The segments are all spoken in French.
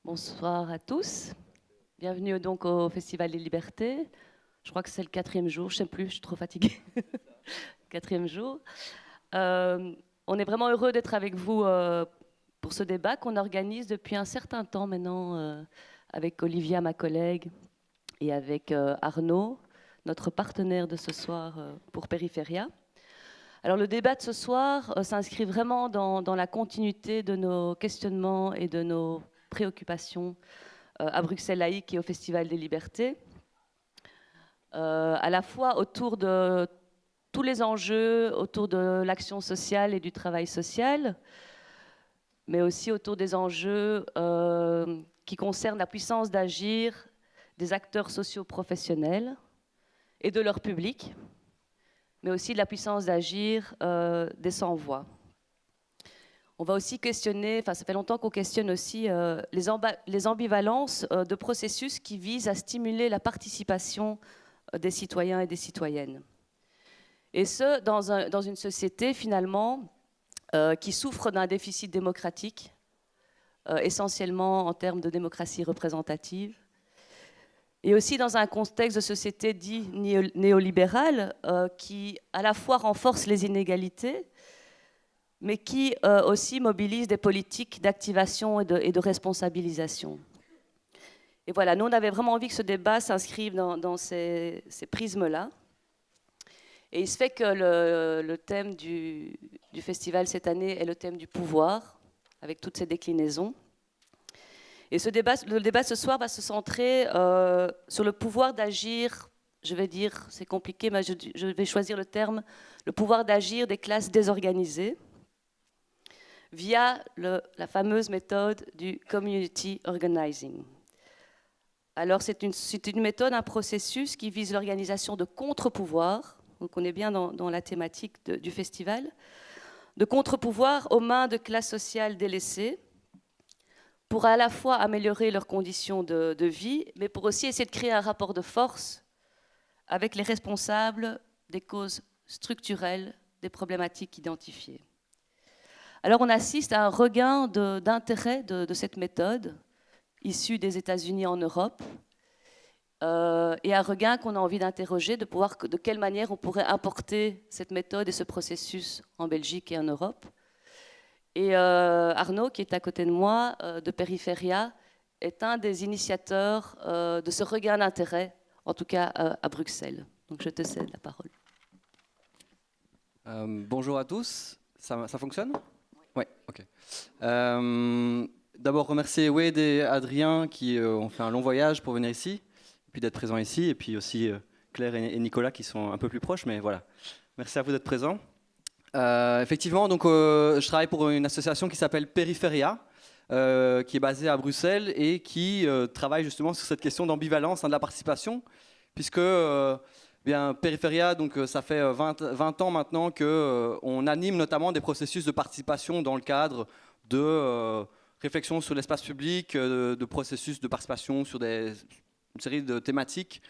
Bonsoir à tous. Bienvenue donc au Festival des Libertés. Je crois que c'est le 4e jour, je ne sais plus, je suis trop fatiguée. 4e jour. On est vraiment heureux d'être avec vous pour ce débat qu'on organise depuis un certain temps maintenant avec Olivia, ma collègue, et avec Arnaud, notre partenaire de ce soir pour Périphéria. Alors le débat de ce soir s'inscrit vraiment dans la continuité de nos questionnements et de nos préoccupations à Bruxelles laïque et au Festival des Libertés, à la fois autour de tous les enjeux, autour de l'action sociale et du travail social, mais aussi autour des enjeux qui concernent la puissance d'agir des acteurs sociaux professionnels et de leur public, mais aussi de la puissance d'agir des sans-voix. On va aussi questionner, ça fait longtemps qu'on questionne aussi les ambivalences de processus qui visent à stimuler la participation des citoyens et des citoyennes. Et ce, dans une société finalement qui souffre d'un déficit démocratique, essentiellement en termes de démocratie représentative, et aussi dans un contexte de société dit néolibérale qui à la fois renforce les inégalités, mais qui aussi mobilise des politiques d'activation et de responsabilisation. Et voilà, nous on avait vraiment envie que ce débat s'inscrive dans ces prismes-là. Et il se fait que le thème du festival cette année est le thème du pouvoir, avec toutes ses déclinaisons. Et le débat ce soir va se centrer sur le pouvoir d'agir, je vais dire, c'est compliqué, mais je vais choisir le terme, le pouvoir d'agir des classes désorganisées, via la fameuse méthode du community organizing. Alors c'est une méthode, un processus qui vise l'organisation de contre-pouvoirs, donc on est bien dans la thématique du festival, de contre-pouvoirs aux mains de classes sociales délaissées, pour à la fois améliorer leurs conditions de vie, mais pour aussi essayer de créer un rapport de force avec les responsables des causes structurelles des problématiques identifiées. Alors on assiste à un regain d'intérêt de cette méthode, issue des États-Unis en Europe, et un regain qu'on a envie d'interroger, de voir de quelle manière on pourrait importer cette méthode et ce processus en Belgique et en Europe. Et Arnaud, qui est à côté de moi, de Périphéria, est un des initiateurs de ce regain d'intérêt, en tout cas à Bruxelles. Donc je te cède la parole. Bonjour à tous, ça fonctionne ? Oui, ok. D'abord remercier Wade et Adrien qui ont fait un long voyage pour venir ici, et puis d'être présents ici, et puis aussi Claire et Nicolas qui sont un peu plus proches, mais voilà. Merci à vous d'être présents. Effectivement, donc, je travaille pour une association qui s'appelle Périphéria, qui est basée à Bruxelles et qui travaille justement sur cette question d'ambivalence de la participation, puisque bien, Périphéria, donc, ça fait 20 ans maintenant qu'on anime notamment des processus de participation dans le cadre de réflexion sur l'espace public, de processus de participation sur une série de thématiques,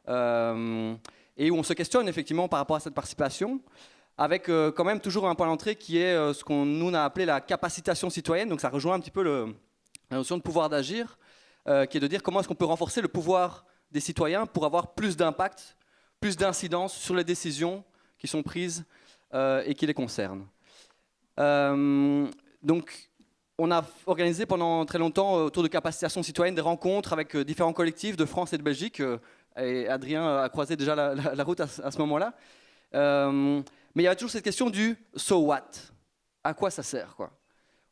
et où on se questionne effectivement par rapport à cette participation, avec quand même toujours un point d'entrée qui est ce qu'on nous a appelé la capacitation citoyenne. Donc ça rejoint un petit peu la notion de pouvoir d'agir, qui est de dire comment est-ce qu'on peut renforcer le pouvoir des citoyens pour avoir plus d'impact, plus d'incidence sur les décisions qui sont prises et qui les concernent. Donc on a organisé pendant très longtemps autour de capacitation citoyenne des rencontres avec différents collectifs de France et de Belgique, et Adrien a croisé déjà la route à ce moment-là. Mais il y a toujours cette question du « so what ?» À quoi ça sert, quoi ?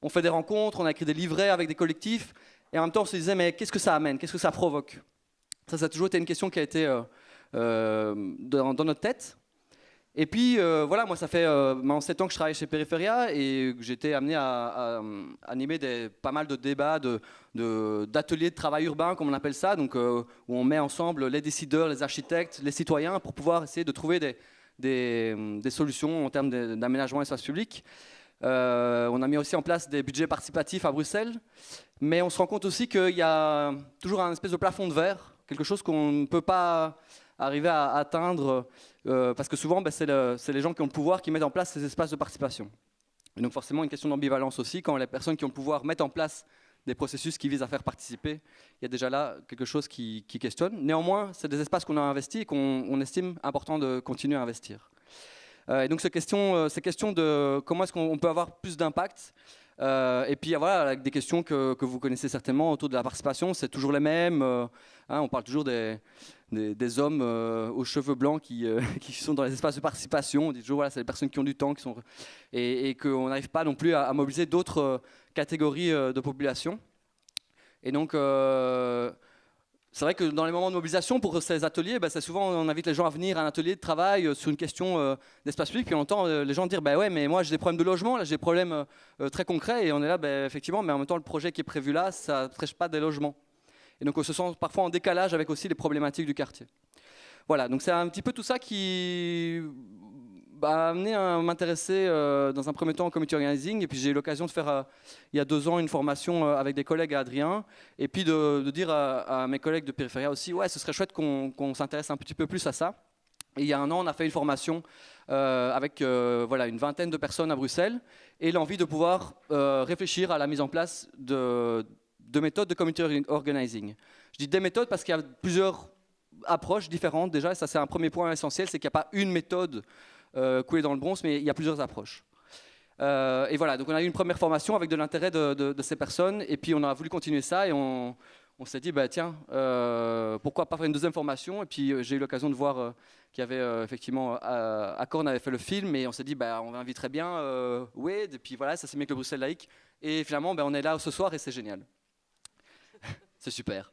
On fait des rencontres, on a écrit des livrets avec des collectifs, et en même temps on se disait « mais qu'est-ce que ça amène ? Qu'est-ce que ça provoque ?» Ça a toujours été une question qui a été dans notre tête. Et puis voilà, moi ça fait 7 ans que je travaille chez Périphéria et que j'ai été amené à animer pas mal de débats, d'ateliers de travail urbain, comme on appelle ça, donc, où on met ensemble les décideurs, les architectes, les citoyens pour pouvoir essayer de trouver des solutions en termes d'aménagement espace public. On a mis aussi en place des budgets participatifs à Bruxelles, mais on se rend compte aussi qu'il y a toujours un espèce de plafond de verre, quelque chose qu'on ne peut pas arriver à atteindre, parce que souvent c'est les gens qui ont le pouvoir qui mettent en place ces espaces de participation. Et donc forcément une question d'ambivalence aussi, quand les personnes qui ont le pouvoir mettent en place des processus qui visent à faire participer, il y a déjà là quelque chose qui questionne. Néanmoins, c'est des espaces qu'on a investis et qu'on estime important de continuer à investir. Et donc ces questions de comment est-ce qu'on peut avoir plus d'impact, et puis voilà, avec des questions que vous connaissez certainement autour de la participation, c'est toujours les mêmes. On parle toujours des hommes aux cheveux blancs qui sont dans les espaces de participation. On dit toujours voilà, c'est les personnes qui ont du temps, et qu'on n'arrive pas non plus à mobiliser d'autres catégories de population. Et donc c'est vrai que dans les moments de mobilisation pour ces ateliers, c'est souvent on invite les gens à venir à un atelier de travail sur une question d'espace public, puis on entend les gens dire ouais, mais moi j'ai des problèmes de logement, là j'ai des problèmes très concrets, et on est là effectivement, mais en même temps le projet qui est prévu là, ça ne prêche pas des logements. Et donc on se sent parfois en décalage avec aussi les problématiques du quartier. Voilà, donc c'est un petit peu tout ça qui m'a amené à m'intéresser dans un premier temps au community organizing, et puis j'ai eu l'occasion de faire il y a 2 ans une formation avec des collègues à Adrien, et puis de dire à mes collègues de Périphéria aussi, ouais, ce serait chouette qu'on s'intéresse un petit peu plus à ça. Et il y a 1 an, on a fait une formation avec voilà, une 20aine de personnes à Bruxelles, et l'envie de pouvoir réfléchir à la mise en place de méthodes de community organizing. Je dis des méthodes parce qu'il y a plusieurs approches différentes déjà, et ça c'est un premier point essentiel, c'est qu'il n'y a pas une méthode coulée dans le bronze, mais il y a plusieurs approches. Et voilà, donc on a eu une première formation avec de l'intérêt de ces personnes, et puis on a voulu continuer ça, et on s'est dit, tiens, pourquoi pas faire une 2e formation. Et puis j'ai eu l'occasion de voir qu'il y avait effectivement, Acorn avait fait le film, et on s'est dit, on inviterait bien Wade, et puis voilà, ça s'est mis avec le Bruxelles laïque, et finalement on est là ce soir, et c'est génial. C'est super.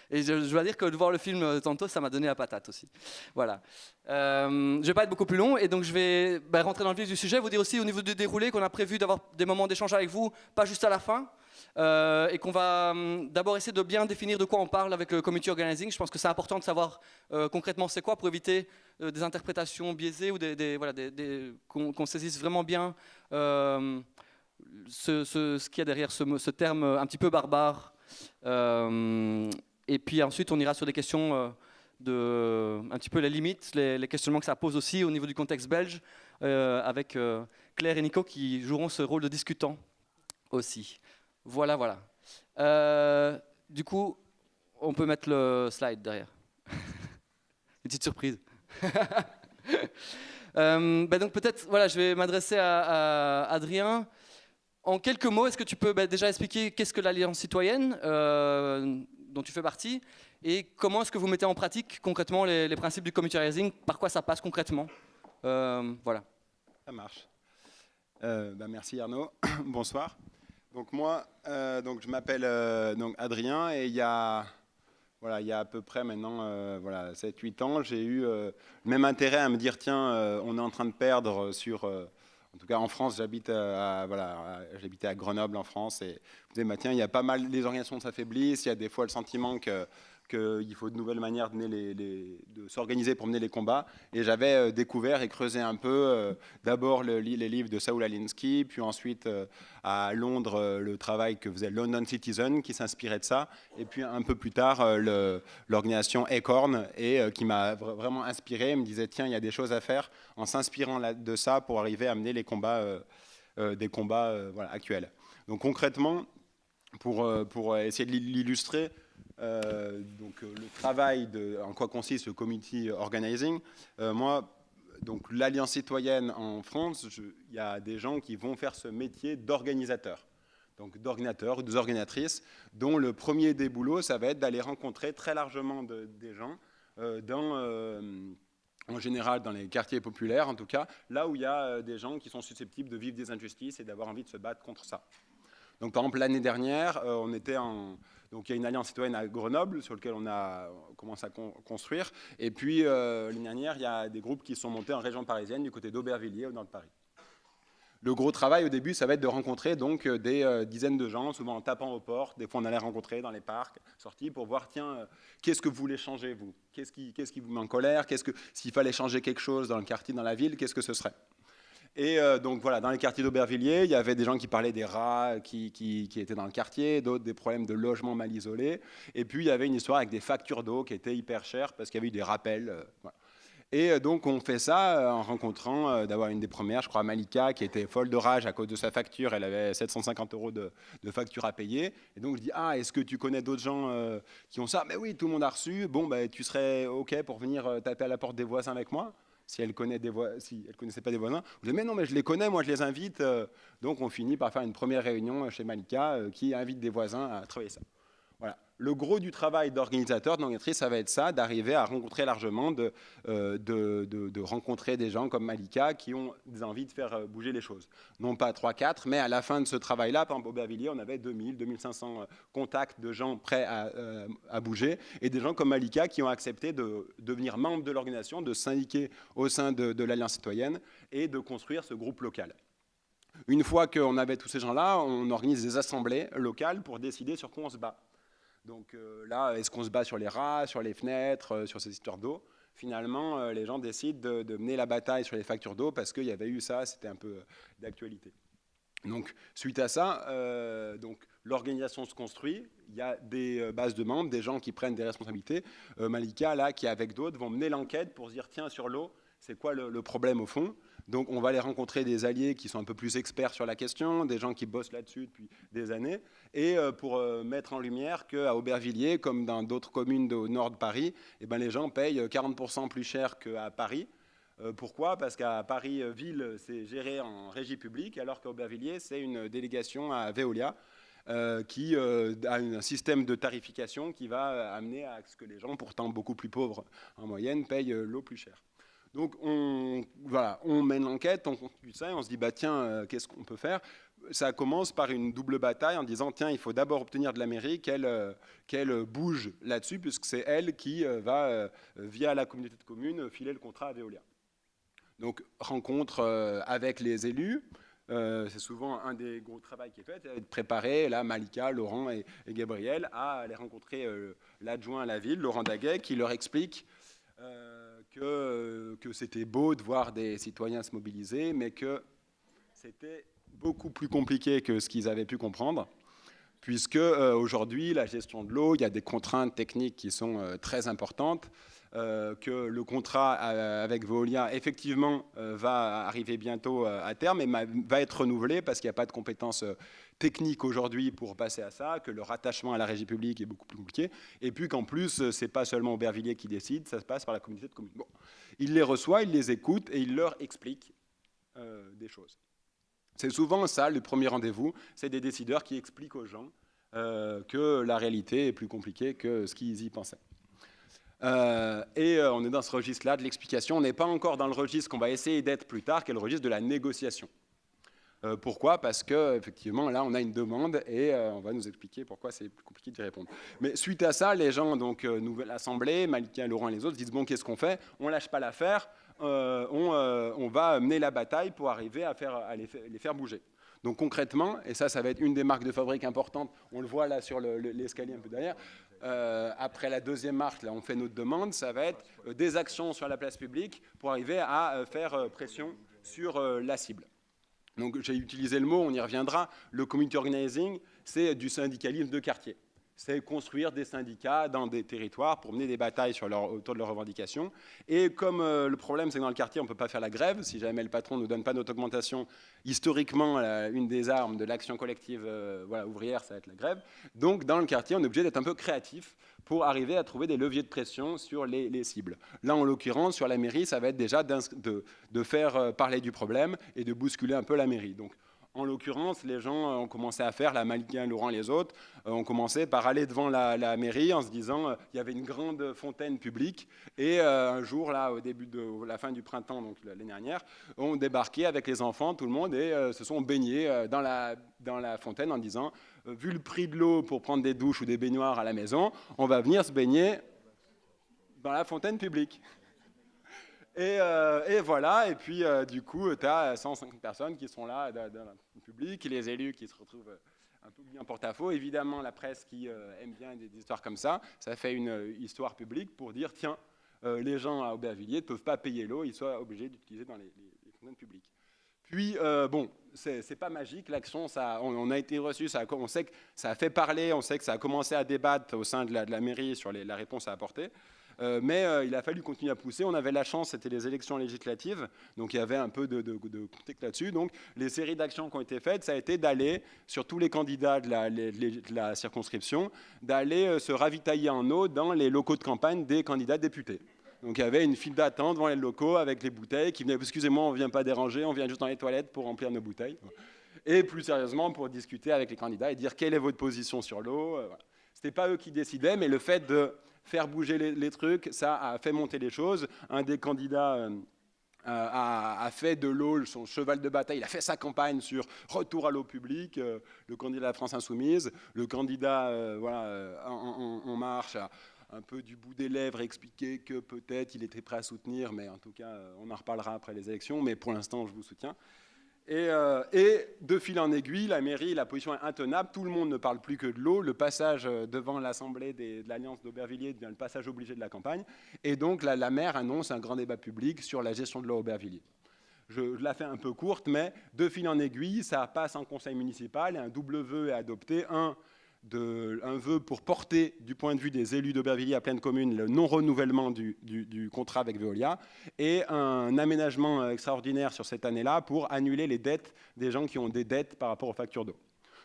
Et je dois dire que de voir le film tantôt, ça m'a donné la patate aussi. Voilà. Je ne vais pas être beaucoup plus long, et donc je vais rentrer dans le vif du sujet, vous dire aussi au niveau du déroulé qu'on a prévu d'avoir des moments d'échange avec vous, pas juste à la fin, et qu'on va d'abord essayer de bien définir de quoi on parle avec le community organizing. Je pense que c'est important de savoir concrètement c'est quoi, pour éviter des interprétations biaisées, ou qu'on saisisse vraiment bien ce qu'il y a derrière ce terme un petit peu barbare. Et puis ensuite, on ira sur des questions un petit peu les limites, les questionnements que ça pose aussi au niveau du contexte belge, avec Claire et Nico qui joueront ce rôle de discutants aussi. Voilà. Du coup, on peut mettre le slide derrière. Une petite surprise. Donc peut-être, voilà, je vais m'adresser à Adrien. En quelques mots, est-ce que tu peux déjà expliquer qu'est-ce que l'Alliance citoyenne dont tu fais partie, et comment est-ce que vous mettez en pratique concrètement les principes du community organizing, par quoi ça passe concrètement, voilà. Ça marche. Merci Arnaud. Bonsoir. Donc moi, je m'appelle Adrien, et il y a à peu près maintenant 7-8 ans, j'ai eu le même intérêt à me dire tiens, on est en train de perdre sur... en tout cas, en France, j'habitais à Grenoble, en France, et je me disais, tiens, il y a pas mal, les organisations s'affaiblissent, il y a des fois le sentiment qu'il faut de nouvelles manières de s'organiser pour mener les combats. Et j'avais découvert et creusé un peu, d'abord les livres de Saul Alinsky, puis ensuite à Londres, le travail que faisait London Citizen, qui s'inspirait de ça, et puis un peu plus tard, l'organisation Acorn, et qui m'a vraiment inspiré, me disait, tiens, il y a des choses à faire en s'inspirant de ça pour arriver à mener les combats, des combats actuels. Donc concrètement, pour essayer de l'illustrer, le travail en quoi consiste le community organizing, donc l'Alliance citoyenne en France, il y a des gens qui vont faire ce métier d'organisateur, donc d'ordinateurs ou des organisatrices, dont le premier des boulots, ça va être d'aller rencontrer très largement des gens en général dans les quartiers populaires, en tout cas, là où il y a des gens qui sont susceptibles de vivre des injustices et d'avoir envie de se battre contre ça. Donc par exemple, l'année dernière, donc il y a une alliance citoyenne à Grenoble sur laquelle on a commencé à construire. Et puis l'année dernière, il y a des groupes qui sont montés en région parisienne, du côté d'Aubervilliers, au nord de Paris. Le gros travail au début, ça va être de rencontrer donc des dizaines de gens, souvent en tapant aux portes. Des fois, on allait rencontrer dans les parcs, sortis, pour voir, tiens, qu'est-ce que vous voulez changer, vous ? Qu'est-ce qui vous met en colère ? S'il fallait changer quelque chose dans le quartier, dans la ville, qu'est-ce que ce serait ? Et donc voilà, dans les quartiers d'Aubervilliers, il y avait des gens qui parlaient des rats qui étaient dans le quartier, d'autres des problèmes de logement mal isolés. Et puis il y avait une histoire avec des factures d'eau qui étaient hyper chères parce qu'il y avait eu des rappels. Voilà. Et donc on fait ça en rencontrant, d'avoir une des premières, je crois, Malika, qui était folle de rage à cause de sa facture. Elle avait 750 € de facture à payer. Et donc je dis, ah, est-ce que tu connais d'autres gens qui ont ça? Mais oui, tout le monde a reçu. Bon, ben, tu serais OK pour venir taper à la porte des voisins avec moi? Si elle connaissait pas des voisins. Je dis, mais non, mais je les connais, moi je les invite. Donc on finit par faire une première réunion chez Malika qui invite des voisins à travailler ça. Voilà. Le gros du travail d'organisateur, d'organisatrice, ça va être ça, d'arriver à rencontrer largement, de rencontrer des gens comme Malika qui ont des envies de faire bouger les choses. Non pas 3-4, mais à la fin de ce travail-là, par exemple, au Aubervilliers, on avait 2000-2500 contacts de gens prêts à bouger, et des gens comme Malika qui ont accepté de devenir membres de l'organisation, de syndiquer au sein de l'Alliance citoyenne et de construire ce groupe local. Une fois qu'on avait tous ces gens-là, on organise des assemblées locales pour décider sur quoi on se bat. Donc là, est-ce qu'on se bat sur les rats, sur les fenêtres, sur ces histoires d'eau? Finalement, les gens décident de mener la bataille sur les factures d'eau parce qu'il y avait eu ça, c'était un peu d'actualité. Donc, suite à ça, l'organisation se construit. Il y a des bases de membres, des gens qui prennent des responsabilités. Malika, là, qui avec d'autres, vont mener l'enquête pour se dire, tiens, sur l'eau, c'est quoi le problème au fond? Donc on va aller rencontrer des alliés qui sont un peu plus experts sur la question, des gens qui bossent là-dessus depuis des années, et pour mettre en lumière qu'à Aubervilliers, comme dans d'autres communes au nord de Paris, eh ben, les gens payent 40% plus cher qu'à Paris. Pourquoi? Parce qu'à Paris-Ville, c'est géré en régie publique, alors qu'à Aubervilliers, c'est une délégation à Veolia, qui a un système de tarification qui va amener à ce que les gens, pourtant beaucoup plus pauvres en moyenne, payent l'eau plus cher. Donc on mène l'enquête, on continue ça et on se dit, bah, tiens, qu'est-ce qu'on peut faire? Ça commence par une double bataille en disant, tiens, il faut d'abord obtenir de la mairie qu'elle bouge là-dessus, puisque c'est elle qui va, via la communauté de communes, filer le contrat à Veolia. Donc rencontre avec les élus. C'est souvent un des gros travaux qui est fait, de préparer là, Malika, Laurent et Gabriel à aller rencontrer l'adjoint à la ville, Laurent Daguet, qui leur explique que c'était beau de voir des citoyens se mobiliser, mais que c'était beaucoup plus compliqué que ce qu'ils avaient pu comprendre, puisque aujourd'hui, la gestion de l'eau, il y a des contraintes techniques qui sont très importantes, que le contrat avec Veolia, effectivement, va arriver bientôt à terme, mais va être renouvelé parce qu'il n'y a pas de compétences techniques aujourd'hui pour passer à ça, que le rattachement à la régie publique est beaucoup plus compliqué, et puis qu'en plus, ce n'est pas seulement Aubervilliers qui décide, ça se passe par la communauté de communes. Bon. Il les reçoit, il les écoute, et il leur explique des choses. C'est souvent ça, le premier rendez-vous, c'est des décideurs qui expliquent aux gens que la réalité est plus compliquée que ce qu'ils y pensaient. On est dans ce registre-là de l'explication. On n'est pas encore dans le registre qu'on va essayer d'être plus tard, qui est le registre de la négociation. Pourquoi? Parce qu'effectivement, là, on a une demande et on va nous expliquer pourquoi c'est plus compliqué d'y répondre. Mais suite à ça, les gens, donc, nouvelle assemblée, Malika, Laurent et les autres, disent, bon, qu'est-ce qu'on fait? On ne lâche pas l'affaire, on va mener la bataille pour arriver à les faire bouger. Donc concrètement, et ça va être une des marques de fabrique importantes, on le voit là sur l'escalier un peu derrière, après la deuxième marque, là, on fait notre demande, ça va être des actions sur la place publique pour arriver à faire pression sur la cible. Donc j'ai utilisé le mot, on y reviendra, le community organizing, c'est du syndicalisme de quartier. C'est construire des syndicats dans des territoires pour mener des batailles autour de leurs revendications. Et comme le problème, c'est que dans le quartier, on ne peut pas faire la grève, si jamais le patron ne nous donne pas notre augmentation, historiquement, une des armes de l'action collective ouvrière, ça va être la grève. Donc dans le quartier, on est obligé d'être un peu créatif pour arriver à trouver des leviers de pression sur les cibles. Là, en l'occurrence, sur la mairie, ça va être déjà de faire parler du problème et de bousculer un peu la mairie. Donc, en l'occurrence, les gens ont commencé à faire, la Malika, Laurent et les autres, ont commencé par aller devant la mairie en se disant il y avait une grande fontaine publique et un jour, là, au début de la fin du printemps, donc l'année dernière, ont débarqué avec les enfants, tout le monde, et se sont baignés dans la fontaine en disant vu le prix de l'eau pour prendre des douches ou des baignoires à la maison, on va venir se baigner dans la fontaine publique. Et voilà, et puis du coup, tu as 150 personnes qui sont là dans le public, et les élus qui se retrouvent un peu bien porte-à-faux. Évidemment, la presse qui aime bien des histoires comme ça fait une histoire publique pour dire, tiens, les gens à Aubervilliers ne peuvent pas payer l'eau, ils sont obligés d'utiliser dans les fontaines publiques. Puis, bon, c'est pas magique, l'action, on a été reçu, on sait que ça a fait parler, on sait que ça a commencé à débattre au sein de la mairie sur la réponse à apporter. Mais il a fallu continuer à pousser. On avait la chance, c'était les élections législatives, donc il y avait un peu de contexte là-dessus. Donc les séries d'actions qui ont été faites, ça a été d'aller sur tous les candidats de la circonscription, d'aller se ravitailler en eau dans les locaux de campagne des candidats députés. Donc il y avait une file d'attente devant les locaux avec les bouteilles qui venaient, excusez-moi, on ne vient pas déranger, on vient juste dans les toilettes pour remplir nos bouteilles. Et plus sérieusement, pour discuter avec les candidats et dire quelle est votre position sur l'eau. Voilà. Ce n'était pas eux qui décidaient, mais le fait de faire bouger les trucs, ça a fait monter les choses. Un des candidats a fait de l'eau son cheval de bataille, il a fait sa campagne sur retour à l'eau publique, le candidat de la France Insoumise, le candidat en marche a un peu du bout des lèvres expliqué que peut-être il était prêt à soutenir, mais en tout cas on en reparlera après les élections, mais pour l'instant je vous soutiens. Et de fil en aiguille, la mairie, la position est intenable, tout le monde ne parle plus que de l'eau, le passage devant l'Assemblée de l'Alliance d'Aubervilliers devient le passage obligé de la campagne, et donc la maire annonce un grand débat public sur la gestion de l'eau à Aubervilliers. Je la fais un peu courte, mais de fil en aiguille, ça passe en conseil municipal, et un double vœu est adopté, un vœu pour porter, du point de vue des élus d'Aubervilliers à pleine commune, le non-renouvellement du contrat avec Veolia, et un aménagement extraordinaire sur cette année-là pour annuler les dettes des gens qui ont des dettes par rapport aux factures d'eau.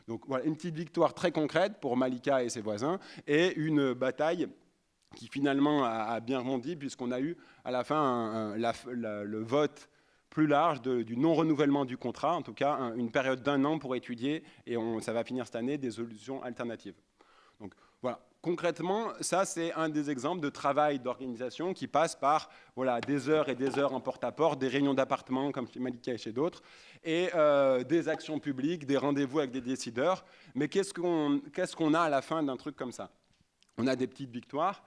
Donc voilà, une petite victoire très concrète pour Malika et ses voisins, et une bataille qui finalement a bien rebondi, puisqu'on a eu à la fin le vote plus large du non-renouvellement du contrat, en tout cas une période d'1 an pour étudier, et ça va finir cette année, des solutions alternatives. Donc voilà, concrètement, ça c'est un des exemples de travail d'organisation qui passe par des heures et des heures en porte-à-porte, des réunions d'appartements comme chez Malika et chez d'autres, et des actions publiques, des rendez-vous avec des décideurs. Mais qu'est-ce qu'on a à la fin d'un truc comme ça? On a des petites victoires,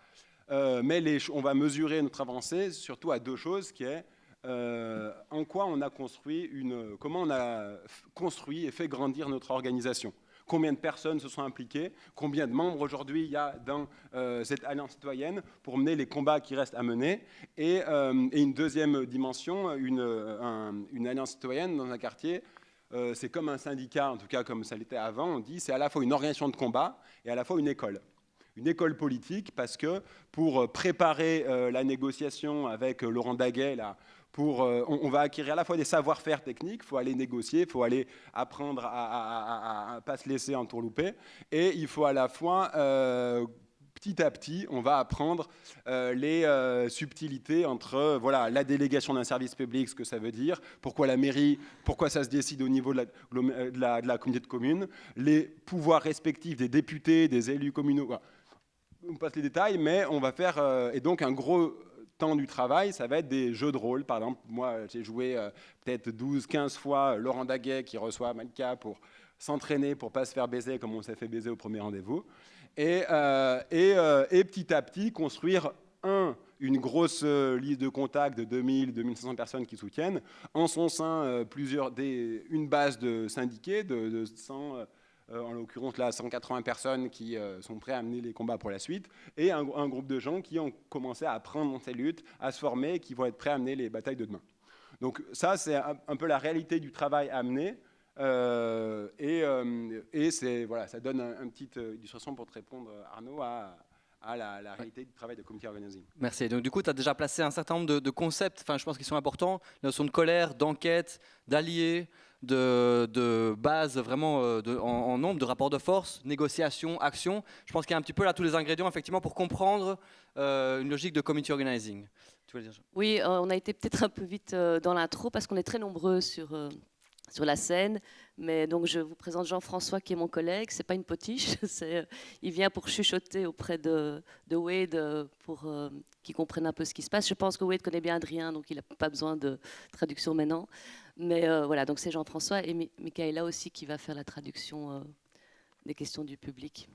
mais on va mesurer notre avancée surtout à deux choses, qui est en quoi on a comment on a construit et fait grandir notre organisation. Combien de personnes se sont impliquées, combien de membres aujourd'hui il y a dans cette alliance citoyenne pour mener les combats qui restent à mener. Et une deuxième dimension, une alliance citoyenne dans un quartier, c'est comme un syndicat, en tout cas comme ça l'était avant, on dit c'est à la fois une organisation de combat et à la fois une école. Une école politique, parce que pour préparer la négociation avec Laurent Daguet, là, on va acquérir à la fois des savoir-faire techniques, il faut aller négocier, il faut aller apprendre à ne pas se laisser entourlouper, et il faut à la fois, petit à petit, on va apprendre les subtilités entre la délégation d'un service public, ce que ça veut dire, pourquoi la mairie, pourquoi ça se décide au niveau de la communauté de communes, les pouvoirs respectifs des députés, des élus communaux. Voilà. On passe les détails, mais on va faire, et donc un gros temps du travail, ça va être des jeux de rôle. Par exemple, moi, j'ai joué peut-être 12-15 fois Laurent Daguet qui reçoit Malika pour s'entraîner, pour ne pas se faire baiser comme on s'est fait baiser au premier rendez-vous. Et petit à petit, construire une grosse liste de contacts de 2000-2500 personnes qui soutiennent. En son sein, une base de syndiqués de 100... en l'occurrence là 180 personnes qui sont prêts à mener les combats pour la suite, et un groupe de gens qui ont commencé à apprendre dans ces luttes, à se former, et qui vont être prêts à mener les batailles de demain. Donc ça c'est un peu la réalité du travail à mener, et ça donne une petite illustration pour te répondre, Arnaud, à la réalité du travail de community organizing. Merci. Donc, du coup, tu as déjà placé un certain nombre de concepts, je pense qu'ils sont importants, la notion de colère, d'enquête, d'alliés, de base vraiment en nombre, de rapport de force, négociation, action. Je pense qu'il y a un petit peu là tous les ingrédients effectivement pour comprendre une logique de community organizing. Tu veux dire? Oui, on a été peut-être un peu vite dans l'intro parce qu'on est très nombreux sur la scène. Mais donc je vous présente Jean-François qui est mon collègue. C'est pas une potiche, il vient pour chuchoter auprès de Wade pour qu'il comprenne un peu ce qui se passe. Je pense que Wade connaît bien Adrien, donc il n'a pas besoin de traduction maintenant. Mais voilà, donc c'est Jean-François et Michaela aussi qui va faire la traduction des questions du public.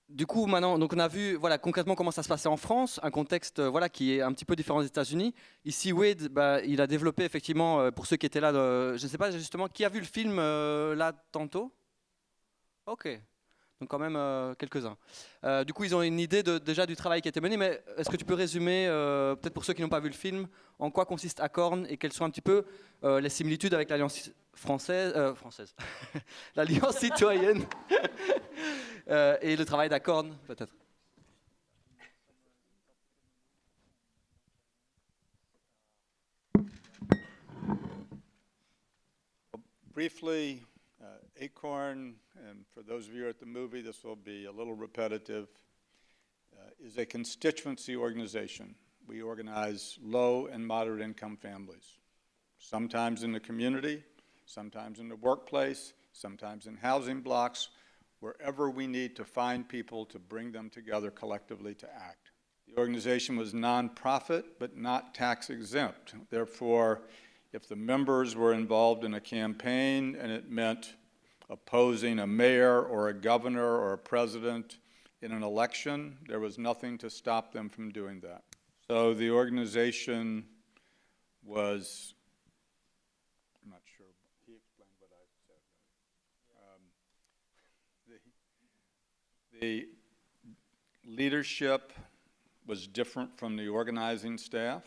Du coup, maintenant, donc on a vu concrètement comment ça se passait en France, un contexte qui est un petit peu différent des États-Unis. Ici, Wade, il a développé effectivement, pour ceux qui étaient là, je ne sais pas justement, qui a vu le film là tantôt? Ok, donc quand même quelques-uns. Du coup, ils ont une idée déjà du travail qui a été mené, mais est-ce que tu peux résumer, peut-être pour ceux qui n'ont pas vu le film, en quoi consiste Acorn et quelles sont un petit peu les similitudes avec l'Alliance française, l'Alliance citoyenne et le travail d'Acorn, peut-être. briefly, ACORN, and for those of you at the movie, this will be a little repetitive, is a constituency organization. We organize low and moderate income families, sometimes in the community, sometimes in the workplace, sometimes in housing blocks, wherever we need to find people to bring them together collectively to act. The organization was nonprofit, but not tax exempt. Therefore, if the members were involved in a campaign and it meant opposing a mayor or a governor or a president in an election, there was nothing to stop them from doing that. So the organization was, I'm not sure, he explained what I said. The leadership was different from the organizing staff.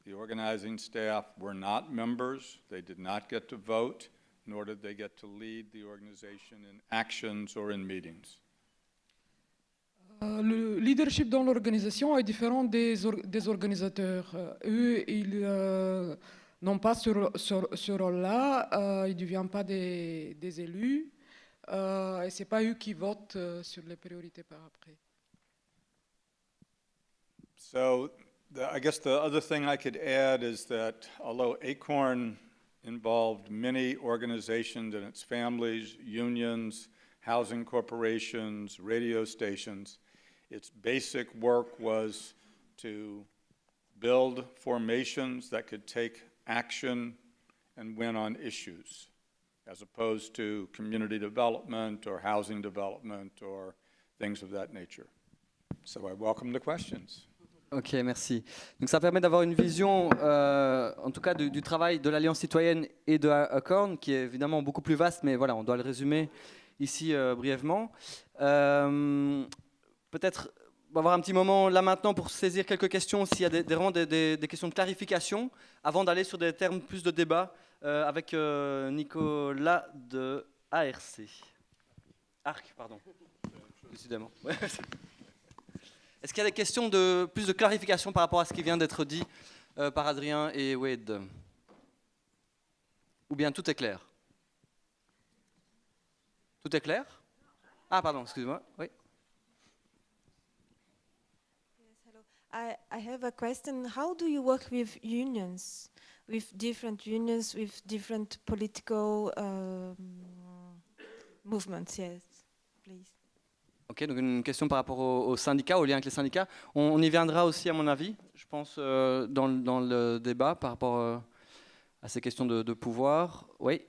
The organizing staff were not members. They did not get to vote, nor did they get to lead the organization in actions or in meetings. Le leadership dans l'organisation est différent des organisateurs. Eux, ils n'ont pas ce rôle-là, ils ne deviennent pas des élus, et ce n'est pas eux qui votent sur les priorités par après. So I guess the other thing I could add is that although ACORN involved many organizations and its families, unions, housing corporations, radio stations, its basic work was to build formations that could take action and win on issues, as opposed to community development or housing development or things of that nature. So I welcome the questions. Ok, merci. Donc ça permet d'avoir une vision, en tout cas, du travail de l'Alliance citoyenne et de ACORN, qui est évidemment beaucoup plus vaste, mais voilà, on doit le résumer ici brièvement. Peut-être on va avoir un petit moment là maintenant pour saisir quelques questions, s'il y a vraiment des questions de clarification, avant d'aller sur des termes plus de débat avec Nicolas de ARC. ARC, pardon. Décidément. Est-ce qu'il y a des questions de plus de clarification par rapport à ce qui vient d'être dit par Adrien et Wade? Ou bien tout est clair? Tout est clair? Ah, pardon, excusez-moi. Oui. Yes, hello. I have a question. How do you work with unions, with different unions, with different political movements? Yes, please. Ok, donc une question par rapport aux syndicats, au lien avec les syndicats. On y viendra aussi, à mon avis, je pense, dans le débat par rapport à ces questions de pouvoir. Oui.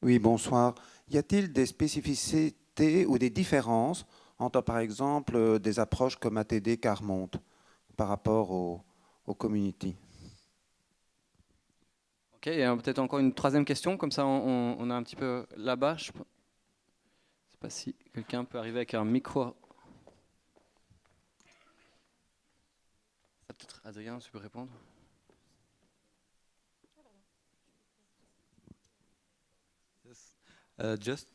Oui, bonsoir. Y a-t-il des spécificités ou des différences entre, par exemple, des approches comme ATD Carmonde par rapport aux community? Ok, et peut-être encore une troisième question, comme ça on a un petit peu là-bas. Je ne sais pas si quelqu'un peut arriver avec un micro. Peut-être Adrien, tu peux répondre. Yes. Just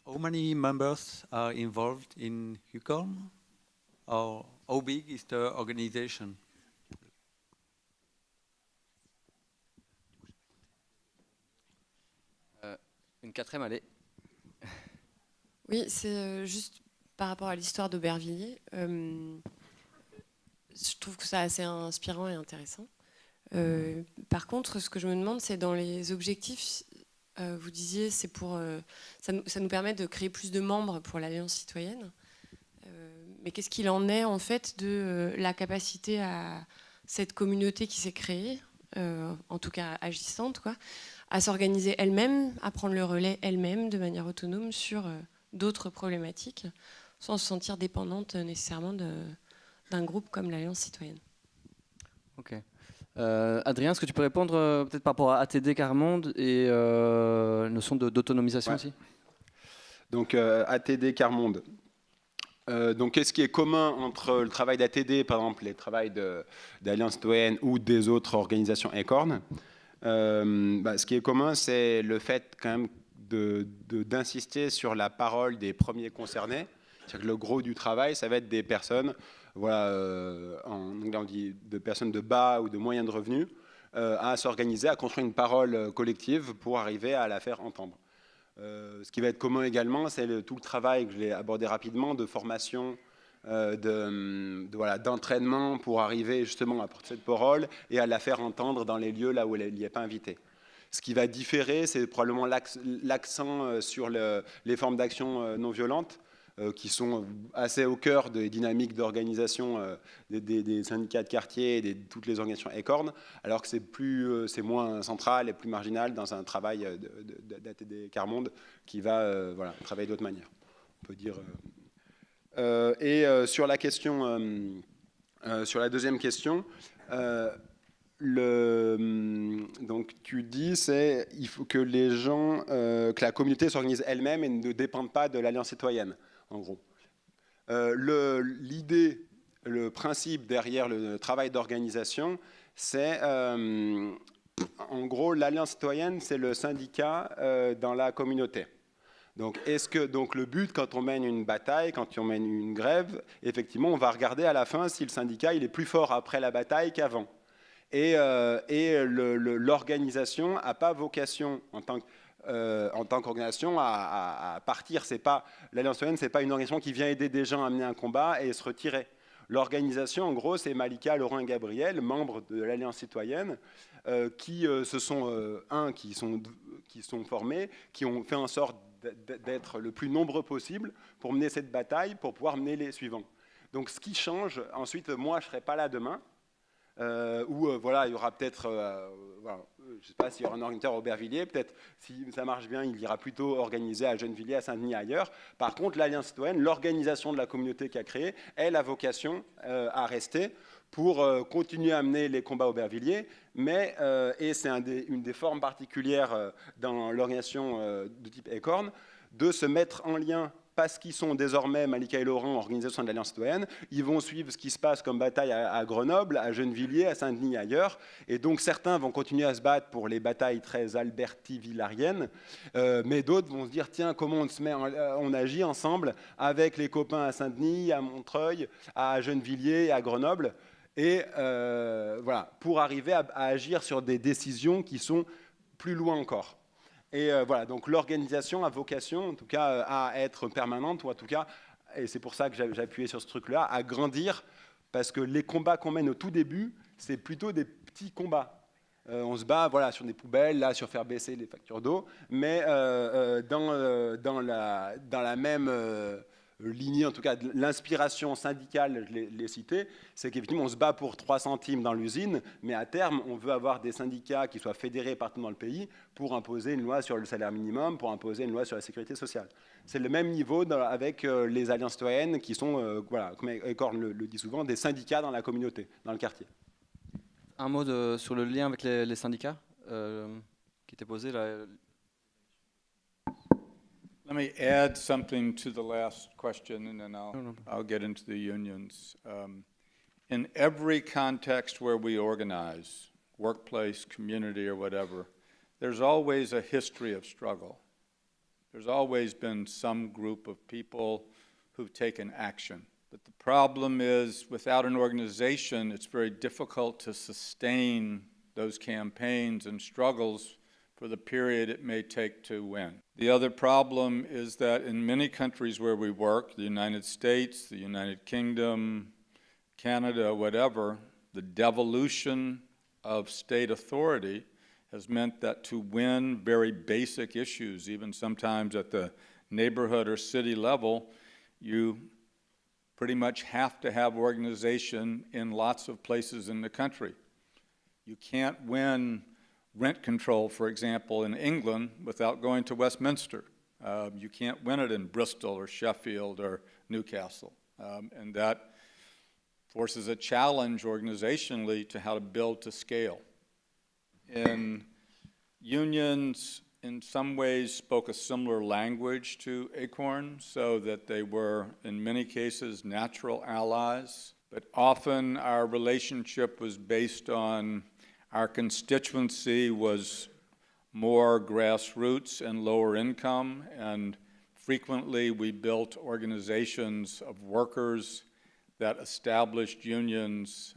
how many members are involved in ACORN? Or how big is the organization? Une quatrième, allez. Oui, c'est juste par rapport à l'histoire d'Aubervilliers. Je trouve que c'est assez inspirant et intéressant. Par contre, ce que je me demande, c'est dans les objectifs, vous disiez, c'est pour, ça nous permet de créer plus de membres pour l'Alliance citoyenne. Mais qu'est-ce qu'il en est en fait de la capacité à cette communauté qui s'est créée, en tout cas agissante, quoi, à s'organiser elle-même, à prendre le relais elle-même de manière autonome sur d'autres problématiques, sans se sentir dépendante nécessairement d'un groupe comme l'Alliance citoyenne. Ok. Adrien, est-ce que tu peux répondre peut-être par rapport à ATD Carmonde et notion d'autonomisation aussi? Donc ATD Carmonde. Donc, qu'est-ce qui est commun entre le travail d'ATD, par exemple, les travails d'Alliance citoyenne ou des autres organisations ACORN? Ce qui est commun, c'est le fait quand même d'insister sur la parole des premiers concernés C'est-à-dire que le gros du travail, ça va être des personnes, voilà, en anglais on dit de personnes de bas ou de moyens de revenus, à s'organiser, à construire une parole collective pour arriver à la faire entendre. Ce qui va être commun également, c'est tout le travail que je l'ai abordé rapidement de formation, d'entraînement pour arriver justement à porter cette parole et à la faire entendre dans les lieux là où elle n'y est pas invitée. Ce qui va différer, c'est probablement l'accent sur les formes d'action non violentes, qui sont assez au cœur des dynamiques d'organisation des syndicats de quartier et de toutes les organisations Acorn, alors que c'est moins central et plus marginal dans un travail d'ATD Quart-Monde qui va travailler d'autre manière. On peut dire. Sur la question, sur la deuxième question, donc tu dis il faut que les gens, que la communauté s'organise elle-même et ne dépende pas de l'Alliance citoyenne, en gros. L'idée, le principe derrière le travail d'organisation, c'est en gros l'Alliance citoyenne, c'est le syndicat dans la communauté. Donc, le but, quand on mène une bataille, quand on mène une grève, effectivement, on va regarder à la fin si le syndicat il est plus fort après la bataille qu'avant. Et l'organisation n'a pas vocation en tant qu'organisation à partir. L'Alliance citoyenne, c'est pas une organisation qui vient aider des gens à mener un combat et se retirer. L'organisation, en gros, c'est Malika, Laurent et Gabriel, membres de l'Alliance citoyenne, qui sont formés, qui ont fait en sorte d'être le plus nombreux possible pour mener cette bataille, pour pouvoir mener les suivants. Donc ce qui change, ensuite, moi je ne serai pas là demain, il y aura peut-être, je ne sais pas s'il y aura un organisateur à Aubervilliers, peut-être si ça marche bien, il ira plutôt organiser à Gennevilliers, à Saint-Denis, ailleurs. Par contre, l'Alliance citoyenne, l'organisation de la communauté qu'a créée, elle a vocation à rester pour continuer à mener les combats Aubervilliers, et c'est une des formes particulières dans l'organisation de type Acorn, de se mettre en lien, parce qu'ils sont désormais, Malika et Laurent, organisation de l'Alliance citoyenne, ils vont suivre ce qui se passe comme bataille à Grenoble, à Gennevilliers, à Saint-Denis, ailleurs, et donc certains vont continuer à se battre pour les batailles très alberti-villariennes, mais d'autres vont se dire, tiens, comment on agit ensemble avec les copains à Saint-Denis, à Montreuil, à Gennevilliers, à Grenoble, et pour arriver à agir sur des décisions qui sont plus loin encore. Et donc l'organisation a vocation, en tout cas, à être permanente, ou en tout cas, et c'est pour ça que j'ai appuyé sur ce truc-là, à grandir, parce que les combats qu'on mène au tout début, c'est plutôt des petits combats. On se bat sur des poubelles, là, sur faire baisser les factures d'eau, mais dans la même lignée, en tout cas, l'inspiration syndicale, je l'ai cité, c'est qu'effectivement, on se bat pour 3 centimes dans l'usine, mais à terme, on veut avoir des syndicats qui soient fédérés partout dans le pays pour imposer une loi sur le salaire minimum, pour imposer une loi sur la sécurité sociale. C'est le même niveau avec les alliances citoyennes qui sont, comme Acorn le dit souvent, des syndicats dans la communauté, dans le quartier. Un mot sur le lien avec les syndicats qui était posé là. Let me add something to the last question, and then I'll get into the unions. In every context where we organize, workplace, community, or whatever, there's always a history of struggle. There's always been some group of people who've taken action. But the problem is, without an organization, it's very difficult to sustain those campaigns and struggles for the period it may take to win. The other problem is that in many countries where we work, the United States, the United Kingdom, Canada, whatever, the devolution of state authority has meant that to win very basic issues, even sometimes at the neighborhood or city level, you pretty much have to have organization in lots of places in the country. You can't win rent control, for example, in England without going to Westminster. You can't win it in Bristol or Sheffield or Newcastle. And that forces a challenge organizationally to how to build to scale. And unions, in some ways, spoke a similar language to Acorn, so that they were, in many cases, natural allies. But often our relationship was based on our constituency was more grassroots and lower income, and Frequently, we built organizations of workers that established unions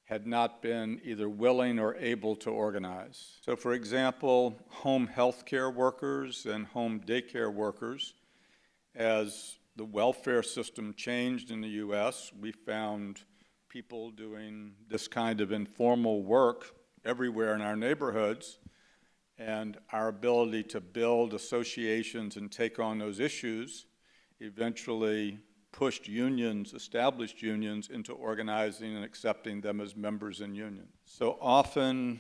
had not been either willing or able to organize. So for example, home health care workers and home daycare workers, as the welfare system changed in the US, we found people doing this kind of informal work everywhere in our neighborhoods, and our ability to build associations and take on those issues eventually pushed unions, established unions, into organizing and accepting them as members in unions. So often,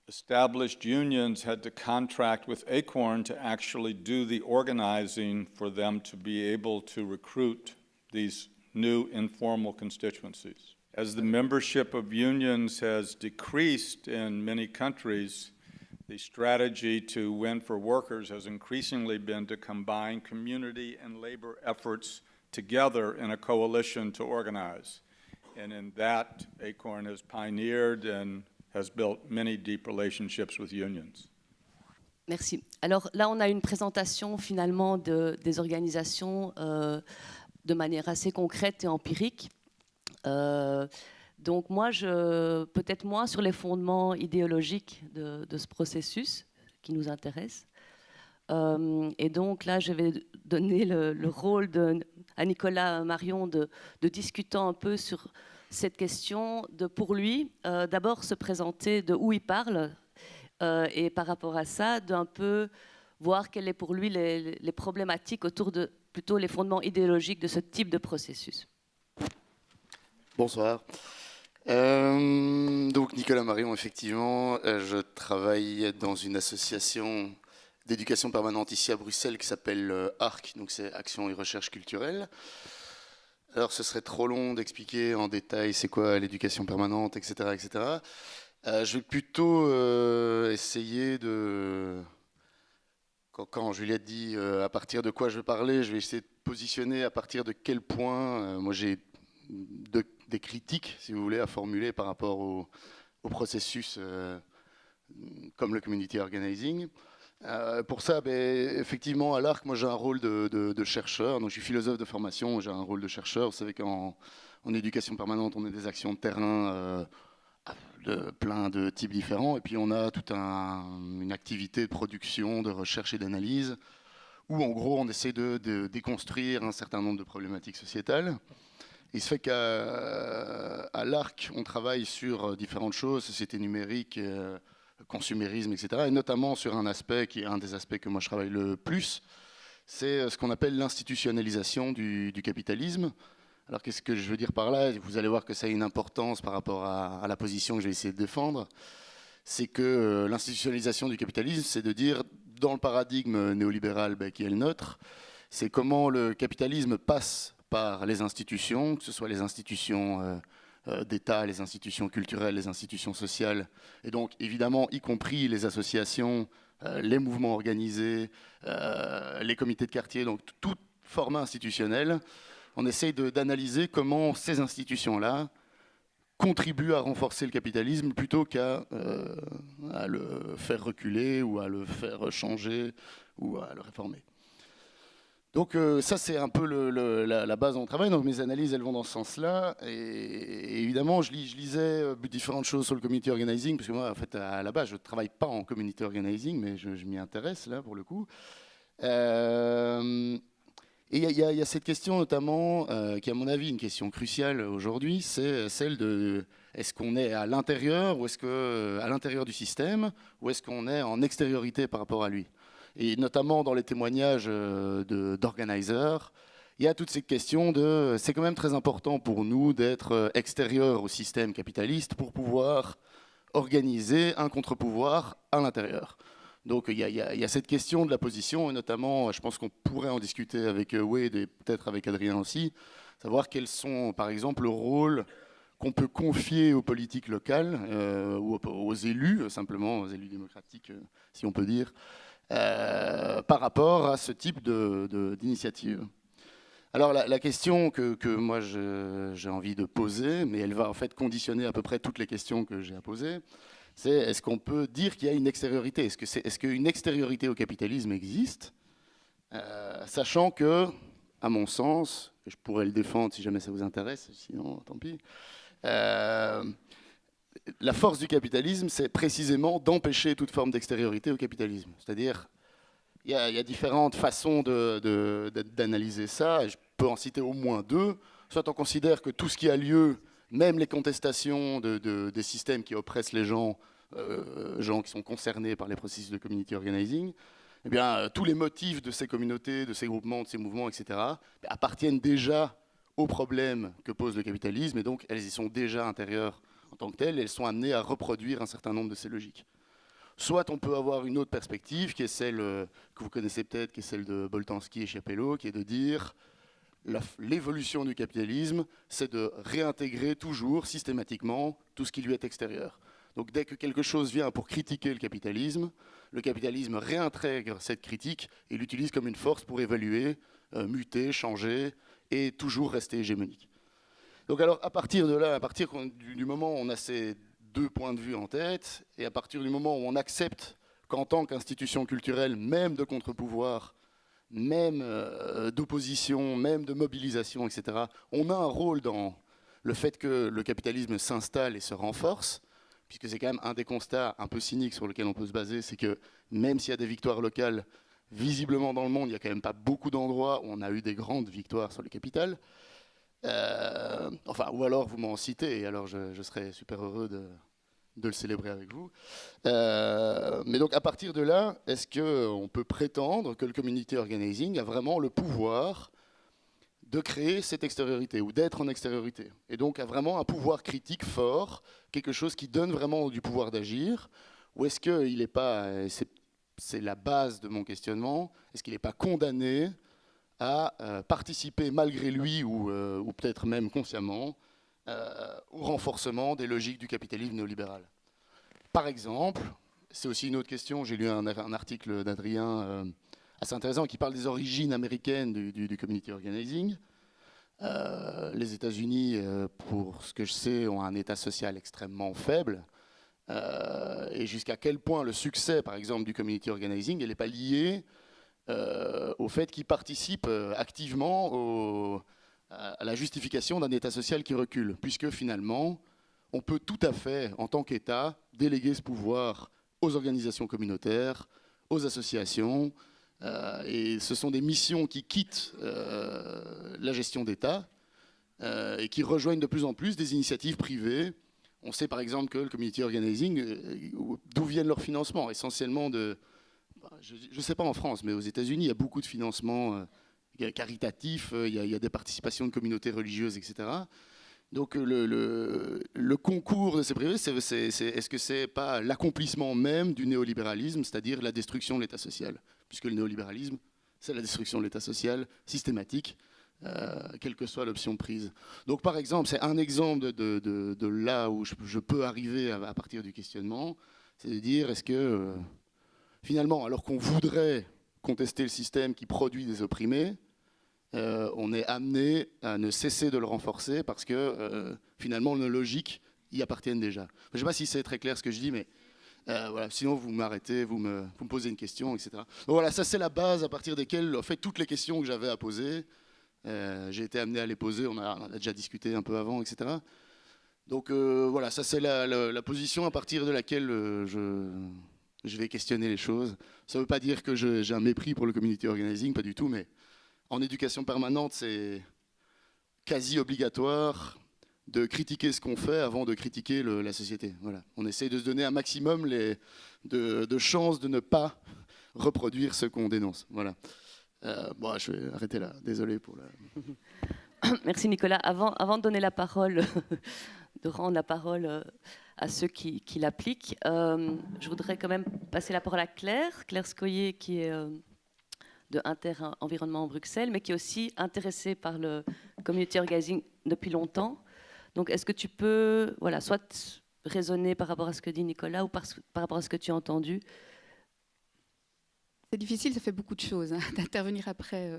established unions had to contract with ACORN to actually do the organizing for them to be able to recruit these new informal constituencies. As the membership of unions has decreased in many countries, the strategy to win for workers has increasingly been to combine community and labor efforts together in a coalition to organize. And in that, ACORN has pioneered and has built many deep relationships with unions. Merci. Alors là, on a une présentation finalement des organisations de manière assez concrète et empirique. Donc moi, peut-être moins sur les fondements idéologiques de ce processus qui nous intéresse. Et donc là, je vais donner le rôle à Nicolas Marion de discutant un peu sur cette question, de pour lui, d'abord se présenter de où il parle, et par rapport à ça, d'un peu voir quelles sont pour lui les problématiques autour de plutôt les fondements idéologiques de ce type de processus. Bonsoir. Donc Nicolas Marion, effectivement, je travaille dans une association d'éducation permanente ici à Bruxelles qui s'appelle ARC, donc c'est Action et Recherche Culturelle. Alors ce serait trop long d'expliquer en détail c'est quoi l'éducation permanente, etc. etc. Je vais plutôt essayer de... Quand Juliette dit à partir de quoi je vais parler, je vais essayer de positionner à partir de quel point moi j'ai des critiques, si vous voulez, à formuler par rapport au processus comme le community organizing. Pour ça, effectivement, à l'ARC, moi j'ai un rôle de chercheur. Donc, je suis philosophe de formation, j'ai un rôle de chercheur. Vous savez qu'en éducation permanente, on a des actions de terrain de plein de types différents. Et puis, on a toute une activité de production, de recherche et d'analyse, où en gros, on essaie de déconstruire un certain nombre de problématiques sociétales. Il se fait qu'à l'ARC, on travaille sur différentes choses, société numérique, consumérisme, etc. Et notamment sur un aspect qui est un des aspects que moi je travaille le plus, c'est ce qu'on appelle l'institutionnalisation du capitalisme. Alors qu'est-ce que je veux dire par là? Vous allez voir que ça a une importance par rapport à la position que je vais essayer de défendre. C'est que l'institutionnalisation du capitalisme, c'est de dire, dans le paradigme néolibéral qui est le nôtre, c'est comment le capitalisme passe par les institutions, que ce soit les institutions d'État, les institutions culturelles, les institutions sociales, et donc évidemment y compris les associations, les mouvements organisés, les comités de quartier, donc tout format institutionnel. On essaye d'analyser comment ces institutions-là contribuent à renforcer le capitalisme plutôt qu'à le faire reculer ou à le faire changer ou à le réformer. Donc ça, c'est un peu la base dont on travaille. Donc mes analyses, elles vont dans ce sens-là. Et évidemment, je lisais différentes choses sur le community organizing, parce que moi, en fait, à la base, je ne travaille pas en community organizing, mais je m'y intéresse, là, pour le coup. Et il y a cette question, notamment, qui est, à mon avis, une question cruciale aujourd'hui, c'est celle de est-ce qu'on est à l'intérieur, ou est-ce qu'à l'intérieur du système, ou est-ce qu'on est en extériorité par rapport à lui? Et notamment dans les témoignages d'organisers, il y a toutes ces questions de... C'est quand même très important pour nous d'être extérieurs au système capitaliste pour pouvoir organiser un contre-pouvoir à l'intérieur. Donc il y a cette question de la position, et notamment, je pense qu'on pourrait en discuter avec Wade et peut-être avec Adrien aussi, savoir quels sont, par exemple, le rôle qu'on peut confier aux politiques locales, ou aux élus, simplement aux élus démocratiques, si on peut dire, par rapport à ce type d'initiative. Alors la question que moi j'ai envie de poser, mais elle va en fait conditionner à peu près toutes les questions que j'ai à poser, c'est est-ce qu'on peut dire qu'il y a une extériorité? Est-ce qu'une extériorité au capitalisme existe? Sachant que, à mon sens, et je pourrais le défendre si jamais ça vous intéresse, sinon tant pis, la force du capitalisme, c'est précisément d'empêcher toute forme d'extériorité au capitalisme. C'est-à-dire, il y a différentes façons d'analyser ça, et je peux en citer au moins deux. Soit on considère que tout ce qui a lieu, même les contestations des systèmes qui oppressent les gens qui sont concernés par les processus de community organizing, eh bien, tous les motifs de ces communautés, de ces groupements, de ces mouvements, etc., appartiennent déjà aux problèmes que pose le capitalisme, et donc elles y sont déjà intérieures en tant que telles, et elles sont amenées à reproduire un certain nombre de ces logiques. Soit on peut avoir une autre perspective, qui est celle que vous connaissez peut-être, qui est celle de Boltanski et Chiapello, qui est de dire l'évolution du capitalisme, c'est de réintégrer toujours, systématiquement, tout ce qui lui est extérieur. Donc dès que quelque chose vient pour critiquer le capitalisme réintègre cette critique et l'utilise comme une force pour évaluer, muter, changer et toujours rester hégémonique. Donc alors à partir de là, à partir du moment où on a ces deux points de vue en tête, et à partir du moment où on accepte qu'en tant qu'institution culturelle, même de contre-pouvoir, même d'opposition, même de mobilisation, etc., on a un rôle dans le fait que le capitalisme s'installe et se renforce, puisque c'est quand même un des constats un peu cyniques sur lequel on peut se baser, c'est que même s'il y a des victoires locales, visiblement dans le monde, il n'y a quand même pas beaucoup d'endroits où on a eu des grandes victoires sur le capital. Ou alors vous m'en citez, et alors je serais super heureux de le célébrer avec vous. Mais donc à partir de là, est-ce qu'on peut prétendre que le community organizing a vraiment le pouvoir de créer cette extériorité ou d'être en extériorité, et donc a vraiment un pouvoir critique fort, quelque chose qui donne vraiment du pouvoir d'agir, ou est-ce qu'il n'est pas, c'est la base de mon questionnement, est-ce qu'il n'est pas condamné à participer malgré lui ou peut-être même consciemment au renforcement des logiques du capitalisme néolibéral. Par exemple, c'est aussi une autre question, j'ai lu un article d'Adrien assez intéressant qui parle des origines américaines du community organizing. Les États-Unis, pour ce que je sais, ont un état social extrêmement faible. Et jusqu'à quel point le succès, par exemple, du community organizing, n'est pas lié au fait qu'il participe activement à la justification d'un état social qui recule, puisque finalement, on peut tout à fait, en tant qu'État, déléguer ce pouvoir aux organisations communautaires, aux associations, et ce sont des missions qui quittent la gestion d'État et qui rejoignent de plus en plus des initiatives privées. On sait par exemple que le community organizing, d'où viennent leurs financements, essentiellement je ne sais pas en France, mais aux États-Unis, il y a beaucoup de financements caritatifs, il y a des participations de communautés religieuses, etc. Donc le concours de ces privés, est-ce que c'est pas l'accomplissement même du néolibéralisme, c'est-à-dire la destruction de l'État social, puisque le néolibéralisme, c'est la destruction de l'État social systématique, quelle que soit l'option prise. Donc par exemple, c'est un exemple de là où je peux arriver à partir du questionnement, c'est de dire est-ce que finalement, alors qu'on voudrait contester le système qui produit des opprimés, on est amené à ne cesser de le renforcer parce que finalement nos logiques y appartiennent déjà. Je ne sais pas si c'est très clair ce que je dis, mais voilà, sinon vous m'arrêtez, vous me posez une question, etc. Donc voilà, ça c'est la base à partir desquelles, en fait, toutes les questions que j'avais à poser, j'ai été amené à les poser, on a déjà discuté un peu avant, etc. Donc voilà, ça c'est la position à partir de laquelle je vais questionner les choses. Ça ne veut pas dire que j'ai un mépris pour le community organizing, pas du tout, mais en éducation permanente, c'est quasi obligatoire de critiquer ce qu'on fait avant de critiquer la société. Voilà. On essaie de se donner un maximum de chances de ne pas reproduire ce qu'on dénonce. Voilà. Bon, je vais arrêter là. Désolé pour la... Merci Nicolas. Avant de donner la parole, de rendre la parole à ceux qui l'appliquent, je voudrais quand même passer la parole à Claire Scoyer, qui est de Inter Environnement Bruxelles, mais qui est aussi intéressée par le community organizing depuis longtemps. Donc, est-ce que tu peux, voilà, soit raisonner par rapport à ce que dit Nicolas ou par rapport à ce que tu as entendu? C'est difficile, ça fait beaucoup de choses d'intervenir après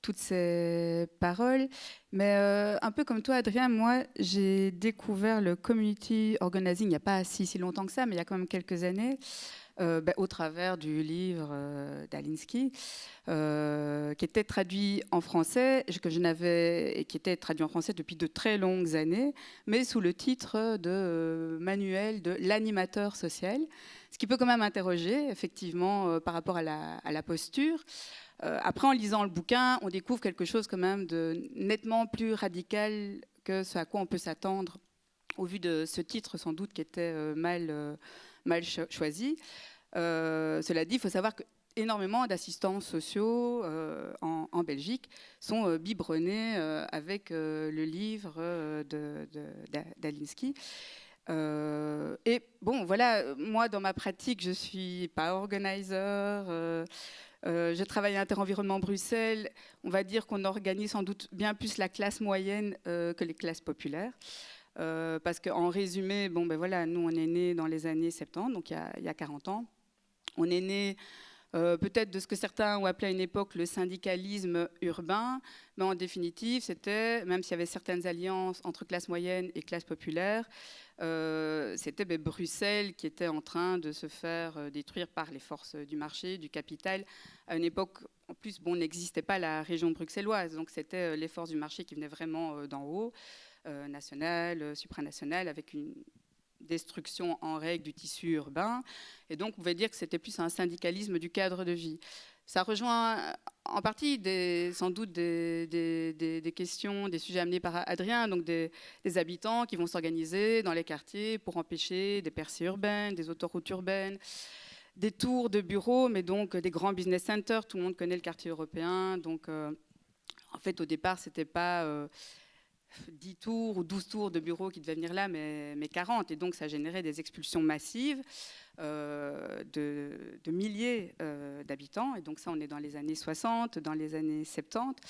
toutes ces paroles. Mais un peu comme toi, Adrien, moi, j'ai découvert le community organizing il n'y a pas si longtemps que ça, mais il y a quand même quelques années, au travers du livre d'Alinsky, qui était traduit en français, et qui était traduit en français depuis de très longues années, mais sous le titre de manuel de l'animateur social, ce qui peut quand même interroger, effectivement, par rapport à la posture. Après, en lisant le bouquin, on découvre quelque chose quand même de nettement plus radical que ce à quoi on peut s'attendre au vu de ce titre, sans doute, qui était mal choisi. Cela dit, il faut savoir que énormément d'assistants sociaux en Belgique sont biberonnés avec le livre d'Alinsky. Et bon, voilà, moi, dans ma pratique, je ne suis pas organizer. Je travaille à Interenvironnement Bruxelles. On va dire qu'on organise sans doute bien plus la classe moyenne que les classes populaires. Parce qu'en résumé, bon, ben voilà, nous, on est nés dans les années 70, donc il y a 40 ans. On est nés peut-être de ce que certains ont appelé à une époque le syndicalisme urbain, mais en définitive, c'était, même s'il y avait certaines alliances entre classe moyenne et classe populaire, c'était Bruxelles qui était en train de se faire détruire par les forces du marché, du capital. À une époque, en plus, bon, n'existait pas la région bruxelloise, donc c'était les forces du marché qui venaient vraiment d'en haut, nationales, supranationales, avec une destruction en règle du tissu urbain. Et donc, on pouvait dire que c'était plus un syndicalisme du cadre de vie. Ça rejoint en partie sans doute des questions, des sujets amenés par Adrien, donc des habitants qui vont s'organiser dans les quartiers pour empêcher des percées urbaines, des autoroutes urbaines, des tours de bureaux, mais donc des grands business centers. Tout le monde connaît le quartier européen. Donc, en fait, au départ, ce n'était pas 10 tours ou 12 tours de bureaux qui devaient venir là, mais 40. Et donc, ça générait des expulsions massives de milliers d'habitants. Et donc, ça, on est dans les années 60, dans les années 70.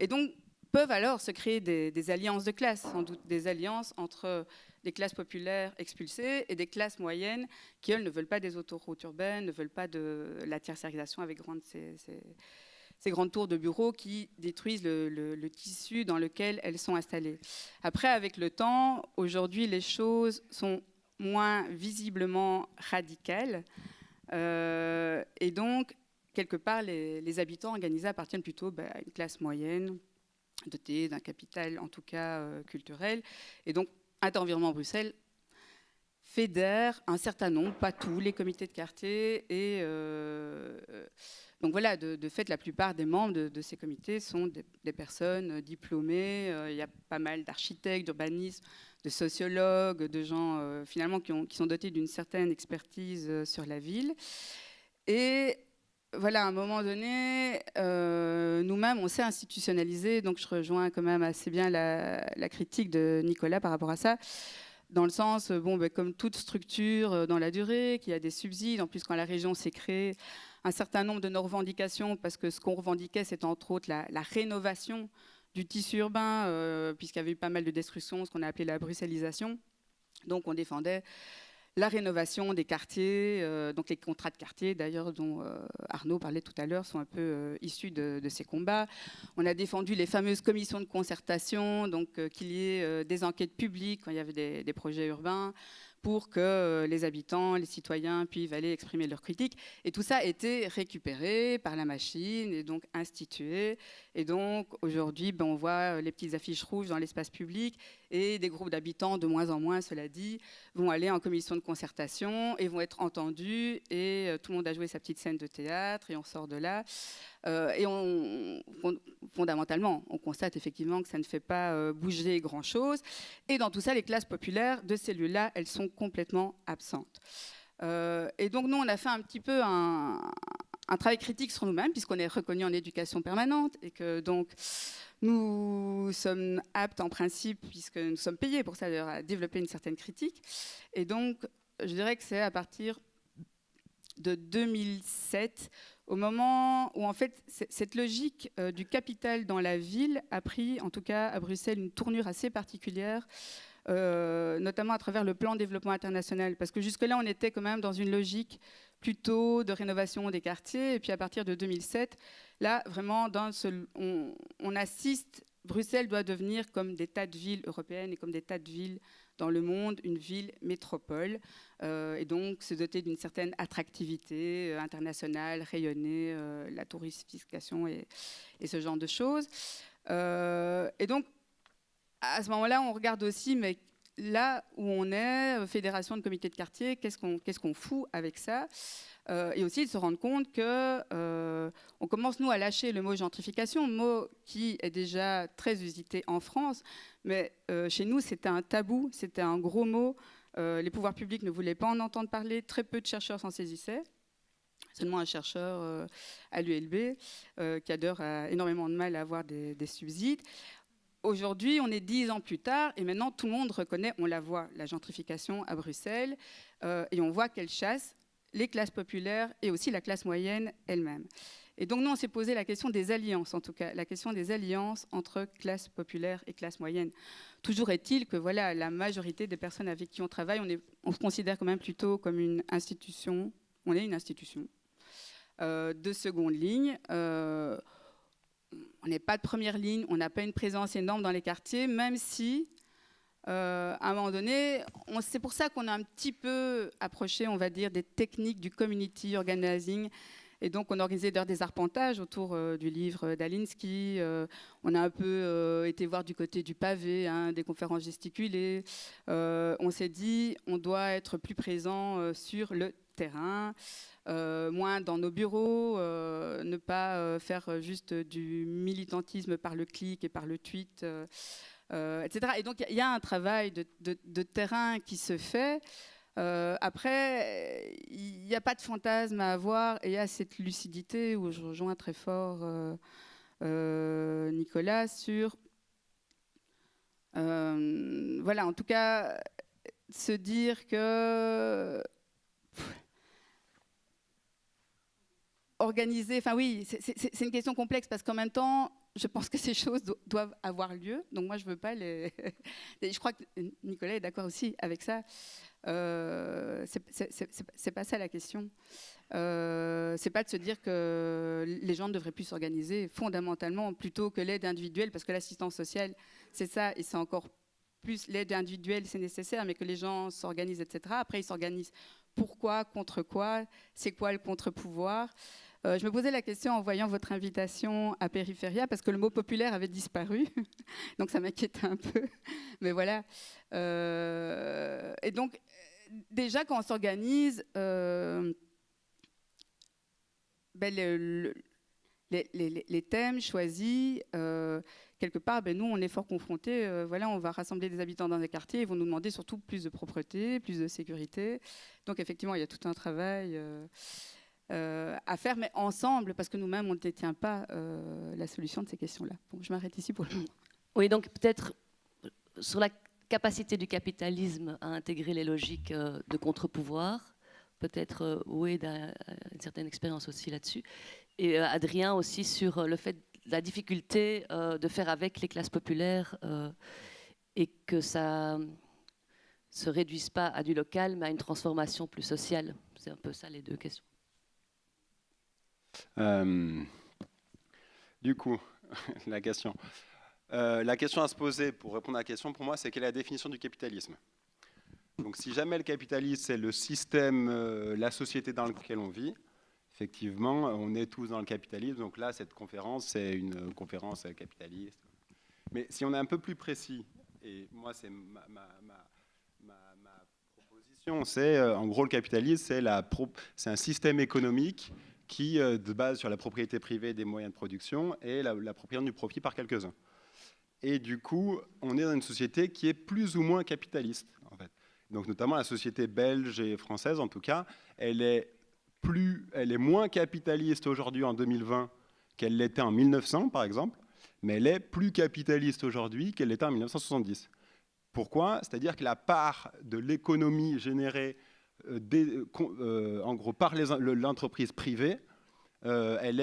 Et donc, peuvent alors se créer des alliances de classe, sans doute des alliances entre des classes populaires expulsées et des classes moyennes qui, elles, ne veulent pas des autoroutes urbaines, ne veulent pas de la tertiarisation avec ces grandes tours de bureaux qui détruisent le tissu dans lequel elles sont installées. Après, avec le temps, aujourd'hui, les choses sont moins visiblement radicales. Et donc, quelque part, les habitants organisés appartiennent plutôt à une classe moyenne, dotée d'un capital, en tout cas culturel. Et donc, Interenvironnement Bruxelles fédère un certain nombre, pas tous, les comités de quartier. Et donc voilà, de fait, la plupart des membres de ces comités sont des personnes diplômées. Il y a pas mal d'architectes, d'urbanistes, de sociologues, de gens finalement qui sont dotés d'une certaine expertise sur la ville. Et voilà, à un moment donné, nous-mêmes, on s'est institutionnalisé. Donc je rejoins quand même assez bien la critique de Nicolas par rapport à ça. Dans le sens, comme toute structure dans la durée, qu'il y a des subsides. En plus, quand la région s'est créée, un certain nombre de nos revendications, parce que ce qu'on revendiquait, c'est entre autres la rénovation du tissu urbain, puisqu'il y avait eu pas mal de destruction, ce qu'on a appelé la bruxellisation. Donc, on défendait la rénovation des quartiers, donc les contrats de quartier, d'ailleurs, dont Arnaud parlait tout à l'heure, sont un peu issus de ces combats. On a défendu les fameuses commissions de concertation, donc qu'il y ait des enquêtes publiques quand il y avait des projets urbains, pour que les habitants, les citoyens puissent aller exprimer leurs critiques. Et tout ça a été récupéré par la machine et donc institué. Et donc aujourd'hui, on voit les petites affiches rouges dans l'espace public et des groupes d'habitants, de moins en moins, cela dit, vont aller en commission de concertation et vont être entendus. Et tout le monde a joué sa petite scène de théâtre et on sort de là. Et fondamentalement, on constate effectivement que ça ne fait pas bouger grand-chose. Et dans tout ça, les classes populaires de ces lieux-là, elles sont complètement absentes. Et donc, nous, on a fait un petit peu un travail critique sur nous-mêmes, puisqu'on est reconnu en éducation permanente et que donc nous sommes aptes en principe, puisque nous sommes payés pour ça, d'ailleurs, à développer une certaine critique. Et donc, je dirais que c'est à partir de 2007, au moment où en fait cette logique du capital dans la ville a pris, en tout cas à Bruxelles, une tournure assez particulière, notamment à travers le plan de développement international, parce que jusque-là on était quand même dans une logique plutôt de rénovation des quartiers, et puis à partir de 2007, là vraiment on assiste, Bruxelles doit devenir comme des tas de villes européennes et comme des tas de villes dans le monde une ville métropole, et donc se doter d'une certaine attractivité internationale, rayonner, la touristification et ce genre de choses. Et donc, à ce moment-là, on regarde aussi, mais là où on est, fédération de comités de quartier, qu'est-ce qu'on fout avec ça? Et aussi de se rendre compte que on commence, nous, à lâcher le mot gentrification, mot qui est déjà très usité en France, mais chez nous, c'était un tabou, c'était un gros mot. Les pouvoirs publics ne voulaient pas en entendre parler, très peu de chercheurs s'en saisissaient. Seulement un chercheur à l'ULB, qui a énormément de mal à avoir des subsides. Aujourd'hui, on est 10 ans plus tard, et maintenant tout le monde reconnaît, on la voit, la gentrification à Bruxelles, et on voit qu'elle chasse les classes populaires et aussi la classe moyenne elle-même. Et donc nous, on s'est posé la question des alliances, en tout cas, la question des alliances entre classe populaire et classe moyenne. Toujours est-il que voilà, la majorité des personnes avec qui on travaille, on se considère quand même plutôt comme une institution, on est une institution de seconde ligne. On n'est pas de première ligne, on n'a pas une présence énorme dans les quartiers, même si, à un moment donné, c'est pour ça qu'on a un petit peu approché, on va dire, des techniques du community organizing. Et donc, on a organisé des arpentages autour du livre d'Alinsky. On a un peu été voir du côté du pavé, hein, des conférences gesticulées. On s'est dit, on doit être plus présent sur le terrain, moins dans nos bureaux, ne pas faire juste du militantisme par le clic et par le tweet, etc. Et donc, il y a un travail de terrain qui se fait. Après, il n'y a pas de fantasme à avoir, et il y a cette lucidité où je rejoins très fort Nicolas sur... voilà, en tout cas, se dire que... Organiser, enfin oui, c'est une question complexe parce qu'en même temps, je pense que ces choses doivent avoir lieu. Donc moi, je veux pas les... Je crois que Nicolas est d'accord aussi avec ça. C'est pas ça la question. C'est pas de se dire que les gens ne devraient plus s'organiser fondamentalement plutôt que l'aide individuelle, parce que l'assistance sociale, c'est ça, et c'est encore plus l'aide individuelle, c'est nécessaire, mais que les gens s'organisent, etc. Après, ils s'organisent. Pourquoi? Contre quoi? C'est quoi le contre-pouvoir? Je me posais la question en voyant votre invitation à Périphéria, parce que le mot populaire avait disparu, donc ça m'inquiétait un peu. Mais voilà. Et donc, déjà, quand on s'organise, les thèmes choisis, quelque part, nous, on est fort confrontés. Voilà, on va rassembler des habitants dans des quartiers, ils vont nous demander surtout plus de propreté, plus de sécurité. Donc, effectivement, il y a tout un travail à faire, mais ensemble, parce que nous-mêmes, on ne détient pas la solution de ces questions-là. Bon, je m'arrête ici pour le moment. Oui, donc peut-être sur la capacité du capitalisme à intégrer les logiques de contre-pouvoir, peut-être Oued a une certaine expérience aussi là-dessus, et Adrien aussi sur le fait, la difficulté de faire avec les classes populaires et que ça se réduise pas à du local, mais à une transformation plus sociale. C'est un peu ça les deux questions. Du coup, la question à se poser pour répondre à la question, pour moi, c'est quelle est la définition du capitalisme? Donc, si jamais le capitalisme, c'est le système, la société dans laquelle on vit, effectivement, on est tous dans le capitalisme. Donc là, cette conférence, c'est une conférence capitaliste. Mais si on est un peu plus précis, et moi, c'est ma proposition, c'est en gros le capitalisme, c'est un système économique qui se base sur la propriété privée des moyens de production et l'appropriation du profit par quelques-uns. Et du coup, on est dans une société qui est plus ou moins capitaliste, en fait. Donc, notamment la société belge et française, en tout cas, elle est moins capitaliste aujourd'hui en 2020 qu'elle l'était en 1900, par exemple, mais elle est plus capitaliste aujourd'hui qu'elle l'était en 1970. Pourquoi? C'est-à-dire que la part de l'économie générée en gros par l'entreprise privée, elle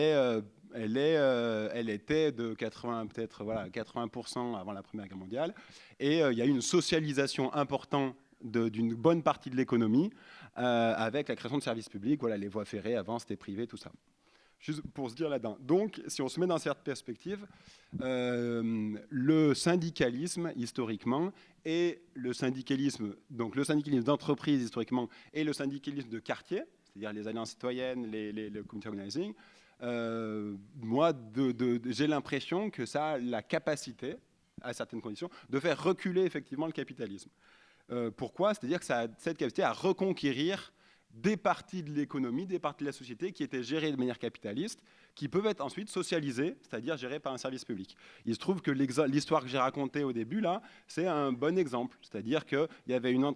était de 80% avant la Première Guerre mondiale, et il y a eu une socialisation importante d'une bonne partie de l'économie avec la création de services publics. Voilà, les voies ferrées avant c'était privé, tout ça. juste pour se dire là-dedans. Donc, si on se met dans cette perspective, le syndicalisme, historiquement, et le syndicalisme d'entreprise, historiquement, et le syndicalisme de quartier, c'est-à-dire les alliances citoyennes, le community organizing, moi, j'ai l'impression que ça a la capacité, à certaines conditions, de faire reculer effectivement le capitalisme. Pourquoi ? C'est-à-dire que ça a cette capacité à reconquérir des parties de l'économie, des parties de la société qui étaient gérées de manière capitaliste, qui peuvent être ensuite socialisées, c'est-à-dire gérées par un service public. Il se trouve que l'histoire que j'ai racontée au début, là, c'est un bon exemple. C'est-à-dire qu'il y avait une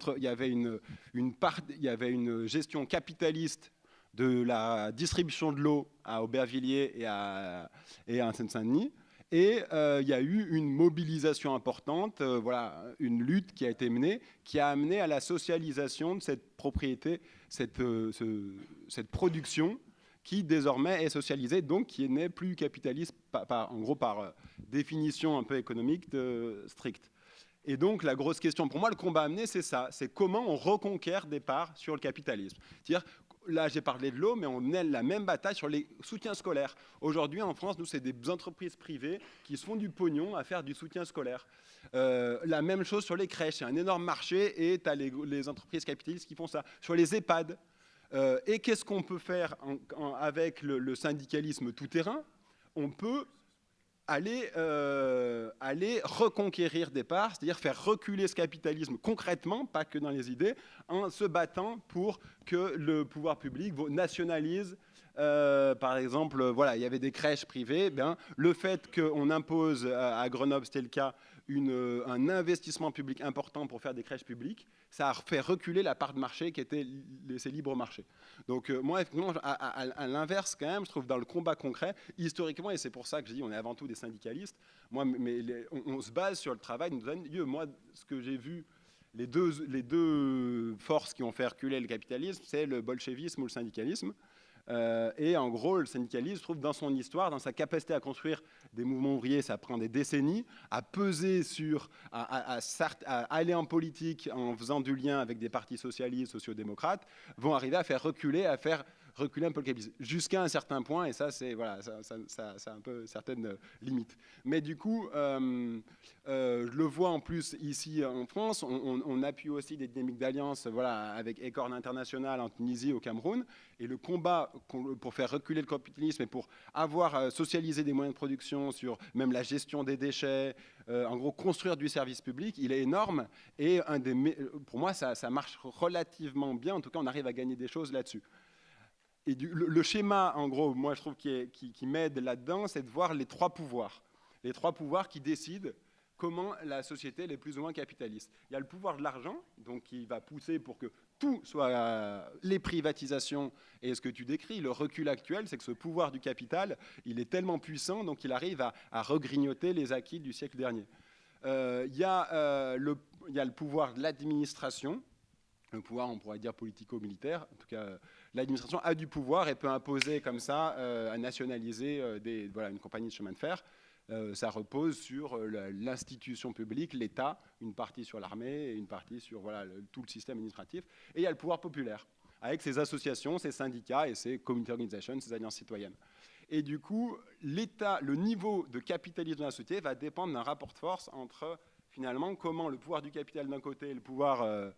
gestion capitaliste de la distribution de l'eau à Aubervilliers et à Seine-Saint-Denis. Et il y a eu une mobilisation importante, voilà, une lutte qui a été menée, qui a amené à la socialisation de cette propriété, cette production qui désormais est socialisée, donc qui n'est plus capitaliste, en gros par définition un peu économique stricte. Et donc la grosse question, pour moi, le combat à mener, c'est ça, c'est comment on reconquiert des parts sur le capitalisme. C'est-à-dire, là, j'ai parlé de l'eau, mais on menait la même bataille sur les soutiens scolaires. Aujourd'hui, en France, nous, c'est des entreprises privées qui se font du pognon à faire du soutien scolaire. La même chose sur les crèches. C'est un énorme marché et tu as les entreprises capitalistes qui font ça. Sur les EHPAD. Et qu'est-ce qu'on peut faire avec le syndicalisme tout-terrain ? On peut aller reconquérir des parts, c'est-à-dire faire reculer ce capitalisme concrètement, pas que dans les idées, en se battant pour que le pouvoir public nationalise, par exemple, voilà, il y avait des crèches privées, le fait qu'on impose à Grenoble, c'était le cas, un investissement public important pour faire des crèches publiques, ça a fait reculer la part de marché qui était ces libres marchés. Donc moi, effectivement, à l'inverse, quand même, je trouve dans le combat concret, historiquement, et c'est pour ça que je dis on est avant tout des syndicalistes, moi, on se base sur le travail, nous donne lieu. Moi, ce que j'ai vu, les deux forces qui ont fait reculer le capitalisme, c'est le bolchevisme ou le syndicalisme. Et en gros, le syndicalisme, je trouve, dans son histoire, dans sa capacité à construire des mouvements ouvriers, ça prend des décennies, à peser à aller en politique en faisant du lien avec des partis socialistes, sociodémocrates, vont arriver à faire reculer un peu le capitalisme, jusqu'à un certain point, et ça, c'est voilà, ça a un peu certaines limites. Mais du coup, je le vois en plus ici en France, on appuie aussi des dynamiques d'alliance, voilà, avec Acorn International en Tunisie, au Cameroun, et le combat pour faire reculer le capitalisme et pour avoir socialisé des moyens de production sur même la gestion des déchets, en gros construire du service public, il est énorme, et pour moi, ça marche relativement bien, en tout cas, on arrive à gagner des choses là-dessus. Et le schéma, en gros, moi je trouve qui m'aide là-dedans, c'est de voir les trois pouvoirs qui décident comment la société est plus ou moins capitaliste. Il y a le pouvoir de l'argent, donc qui va pousser pour que tout soit les privatisations, et ce que tu décris, le recul actuel, c'est que ce pouvoir du capital, il est tellement puissant, donc il arrive à regrignoter les acquis du siècle dernier. Il y a le pouvoir de l'administration, le pouvoir, on pourrait dire politico-militaire, en tout cas, l'administration a du pouvoir et peut imposer comme ça, à nationaliser une compagnie de chemin de fer. Ça repose sur l'institution publique, l'État, une partie sur l'armée et une partie sur tout le système administratif. Et il y a le pouvoir populaire, avec ses associations, ses syndicats et ses community organizations, ses alliances citoyennes. Et du coup, l'État, le niveau de capitalisme de la société va dépendre d'un rapport de force entre, finalement, comment le pouvoir du capital d'un côté et le pouvoir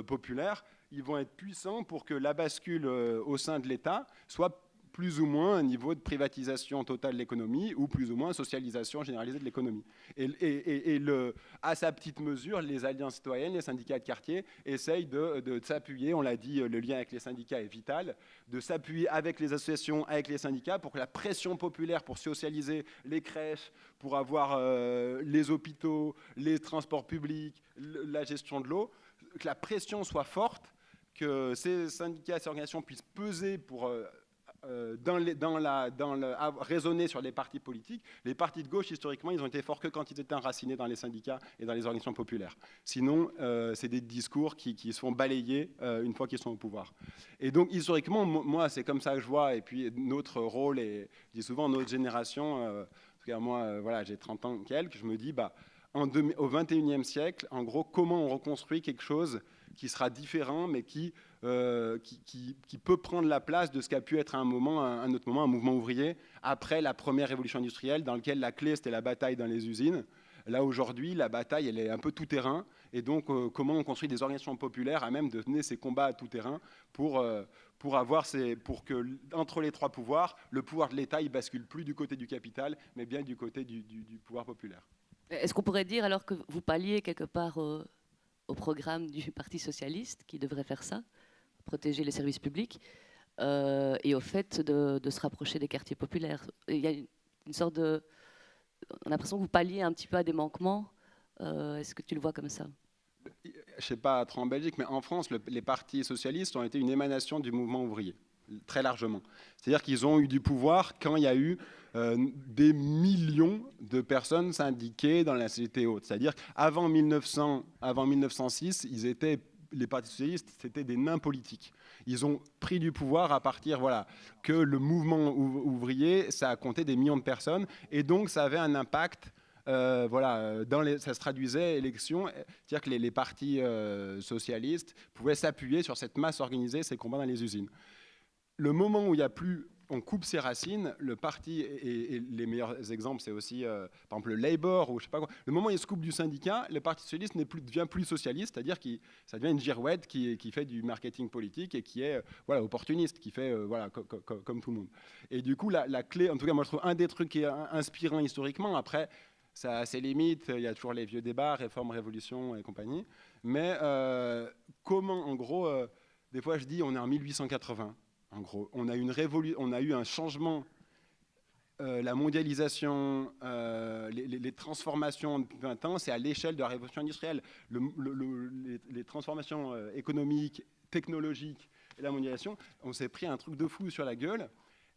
populaire, ils vont être puissants pour que la bascule au sein de l'État soit plus ou moins un niveau de privatisation totale de l'économie ou plus ou moins socialisation généralisée de l'économie. Et à sa petite mesure, les alliances citoyennes, les syndicats de quartier essayent de s'appuyer, on l'a dit, le lien avec les syndicats est vital, de s'appuyer avec les associations, avec les syndicats pour que la pression populaire pour socialiser les crèches, pour avoir les hôpitaux, les transports publics, la gestion de l'eau, que la pression soit forte, que ces syndicats, ces organisations puissent peser pour raisonner sur les partis politiques. Les partis de gauche, historiquement, ils ont été forts que quand ils étaient enracinés dans les syndicats et dans les organisations populaires. Sinon, c'est des discours qui se font balayer une fois qu'ils sont au pouvoir. Et donc, historiquement, moi, c'est comme ça que je vois. Et puis, notre rôle, et je dis souvent, notre génération, en tout cas, moi, voilà, j'ai 30 ans quelques, je me dis, au XXIe siècle, en gros, comment on reconstruit quelque chose qui sera différent, mais qui peut prendre la place de ce qu'a pu être à un autre moment un mouvement ouvrier après la première révolution industrielle, dans lequel la clé, c'était la bataille dans les usines. Là, aujourd'hui, la bataille, elle est un peu tout-terrain. Et donc, comment on construit des organisations populaires à même de mener ces combats à tout-terrain pour que, entre les trois pouvoirs, le pouvoir de l'État, il bascule plus du côté du capital, mais bien du côté du pouvoir populaire. Est-ce qu'on pourrait dire alors que vous palliez quelque part au programme du Parti socialiste, qui devrait faire ça, protéger les services publics, et au fait de se rapprocher des quartiers populaires? Il y a une sorte de... On a l'impression que vous palliez un petit peu à des manquements. Est-ce que tu le vois comme ça? Je ne sais pas trop en Belgique, mais en France, les partis socialistes ont été une émanation du mouvement ouvrier, très largement. C'est-à-dire qu'ils ont eu du pouvoir quand il y a eu des millions de personnes syndiquées dans la société haute. C'est-à-dire qu'avant 1906, les partis socialistes, c'était des nains politiques. Ils ont pris du pouvoir à partir, que le mouvement ouvrier, ça a compté des millions de personnes, et donc ça avait un impact. Ça se traduisait élection, c'est-à-dire que les partis socialistes pouvaient s'appuyer sur cette masse organisée, ces combats dans les usines. Le moment où on coupe ses racines, le parti, et les meilleurs exemples, c'est aussi, par exemple, le Labour, ou je sais pas quoi. Le moment où il se coupe du syndicat, le Parti socialiste devient plus socialiste, c'est-à-dire que ça devient une girouette qui fait du marketing politique et qui est opportuniste, qui fait comme tout le monde. Et du coup, la clé, en tout cas, moi je trouve un des trucs qui est inspirant historiquement, après, ça a ses limites, il y a toujours les vieux débats, réforme, révolution et compagnie, mais comment, en gros, des fois je dis, on est en 1880. En gros, on a eu un changement, la mondialisation, les transformations depuis 20 ans, c'est à l'échelle de la révolution industrielle. Les transformations économiques, technologiques et la mondialisation, on s'est pris un truc de fou sur la gueule.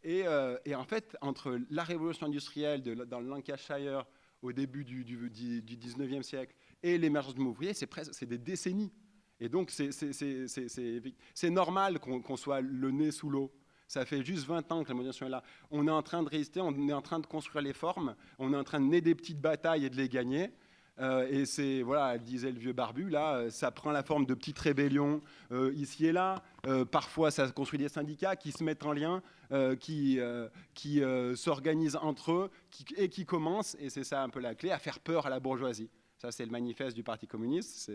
Et en fait, entre la révolution industrielle dans le Lancashire au début du 19e siècle et l'émergence du mouvement ouvrier, c'est des décennies. Et donc, c'est normal qu'on soit le nez sous l'eau. Ça fait juste 20 ans que la mondialisation est là. On est en train de résister, on est en train de construire les formes, on est en train de mener des petites batailles et de les gagner. Et c'est, disait le vieux barbu, là, ça prend la forme de petites rébellions ici et là. Parfois, ça construit des syndicats qui se mettent en lien, qui s'organisent entre eux et qui commencent, et c'est ça un peu la clé, à faire peur à la bourgeoisie. Ça, c'est le manifeste du Parti communiste,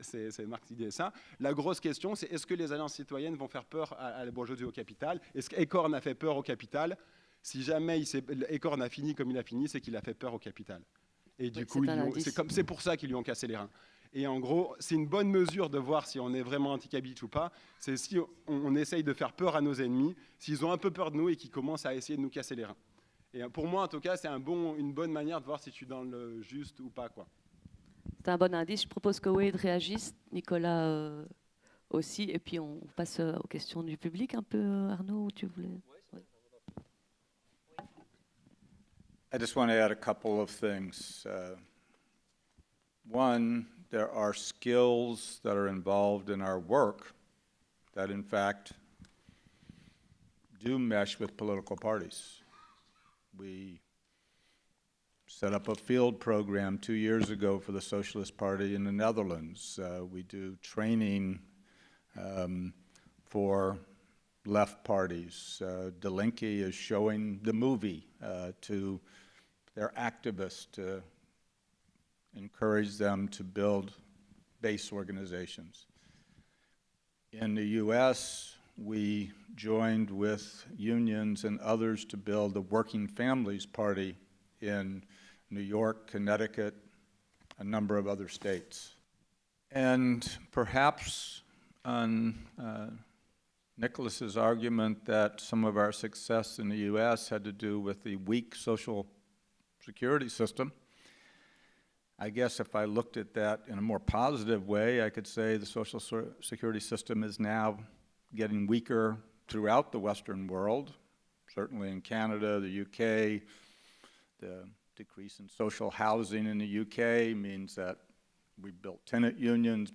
c'est Marx qui disait ça. La grosse question, c'est est-ce que les alliances citoyennes vont faire peur à la bourgeoisie ou au capital? Est-ce qu'Acorn a fait peur au capital? Si jamais Acorn a fini comme il a fini, c'est qu'il a fait peur au capital. Et du coup, c'est pour ça qu'ils lui ont cassé les reins. Et en gros, c'est une bonne mesure de voir si on est vraiment anti-capitaliste ou pas. C'est si on essaye de faire peur à nos ennemis, s'ils ont un peu peur de nous et qu'ils commencent à essayer de nous casser les reins. Et pour moi, en tout cas, c'est une bonne manière de voir si je suis dans le juste ou pas, quoi. C'est un bon indice. Je propose que Wade réagisse, Nicolas aussi, et puis on passe aux questions du public un peu, Arnaud, où tu voulais. Ouais. I just want to add a couple of things. One, there are skills that are involved in our work that, in fact, do mesh with political parties. We set up a field program 2 years ago for the Socialist Party in the Netherlands. We do training for left parties. De Linke is showing the movie to their activists to encourage them to build base organizations. In the US, we joined with unions and others to build the Working Families Party in New York, Connecticut, a number of other states. And perhaps on Nicholas's argument that some of our success in the US had to do with the weak social security system, I guess if I looked at that in a more positive way, I could say the social security system is now getting weaker throughout the Western world, certainly in Canada, the UK. The decrease in social housing in the UK means that we built tenant unions.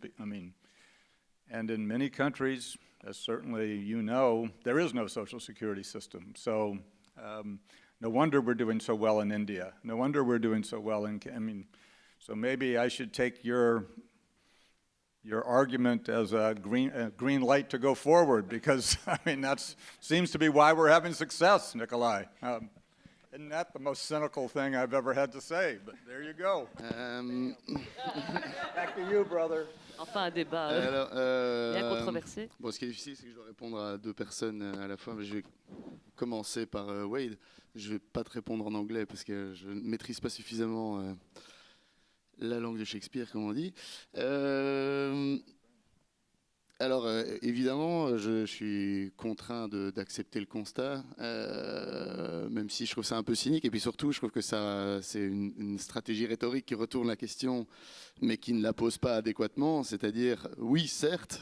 And in many countries, as certainly you know, there is no social security system. So no wonder we're doing so well in India. No wonder we're doing so well in, so maybe I should take your your argument as a green light to go forward, because I mean that seems to be why we're having success, Nikolai. Isn't that the most cynical thing I've ever had to say? But there you go. Back to you, brother. Enfin, un débat bien controversé. Bon, ce qui est difficile, c'est que je dois répondre à deux personnes à la fois. Mais je vais commencer par Wade. Je ne vais pas te répondre en anglais parce que je ne maîtrise pas suffisamment la langue de Shakespeare, comme on dit. Alors, évidemment, je suis contraint d'accepter le constat, même si je trouve ça un peu cynique. Et puis surtout, je trouve que c'est une stratégie rhétorique qui retourne la question, mais qui ne la pose pas adéquatement. C'est-à-dire, oui, certes,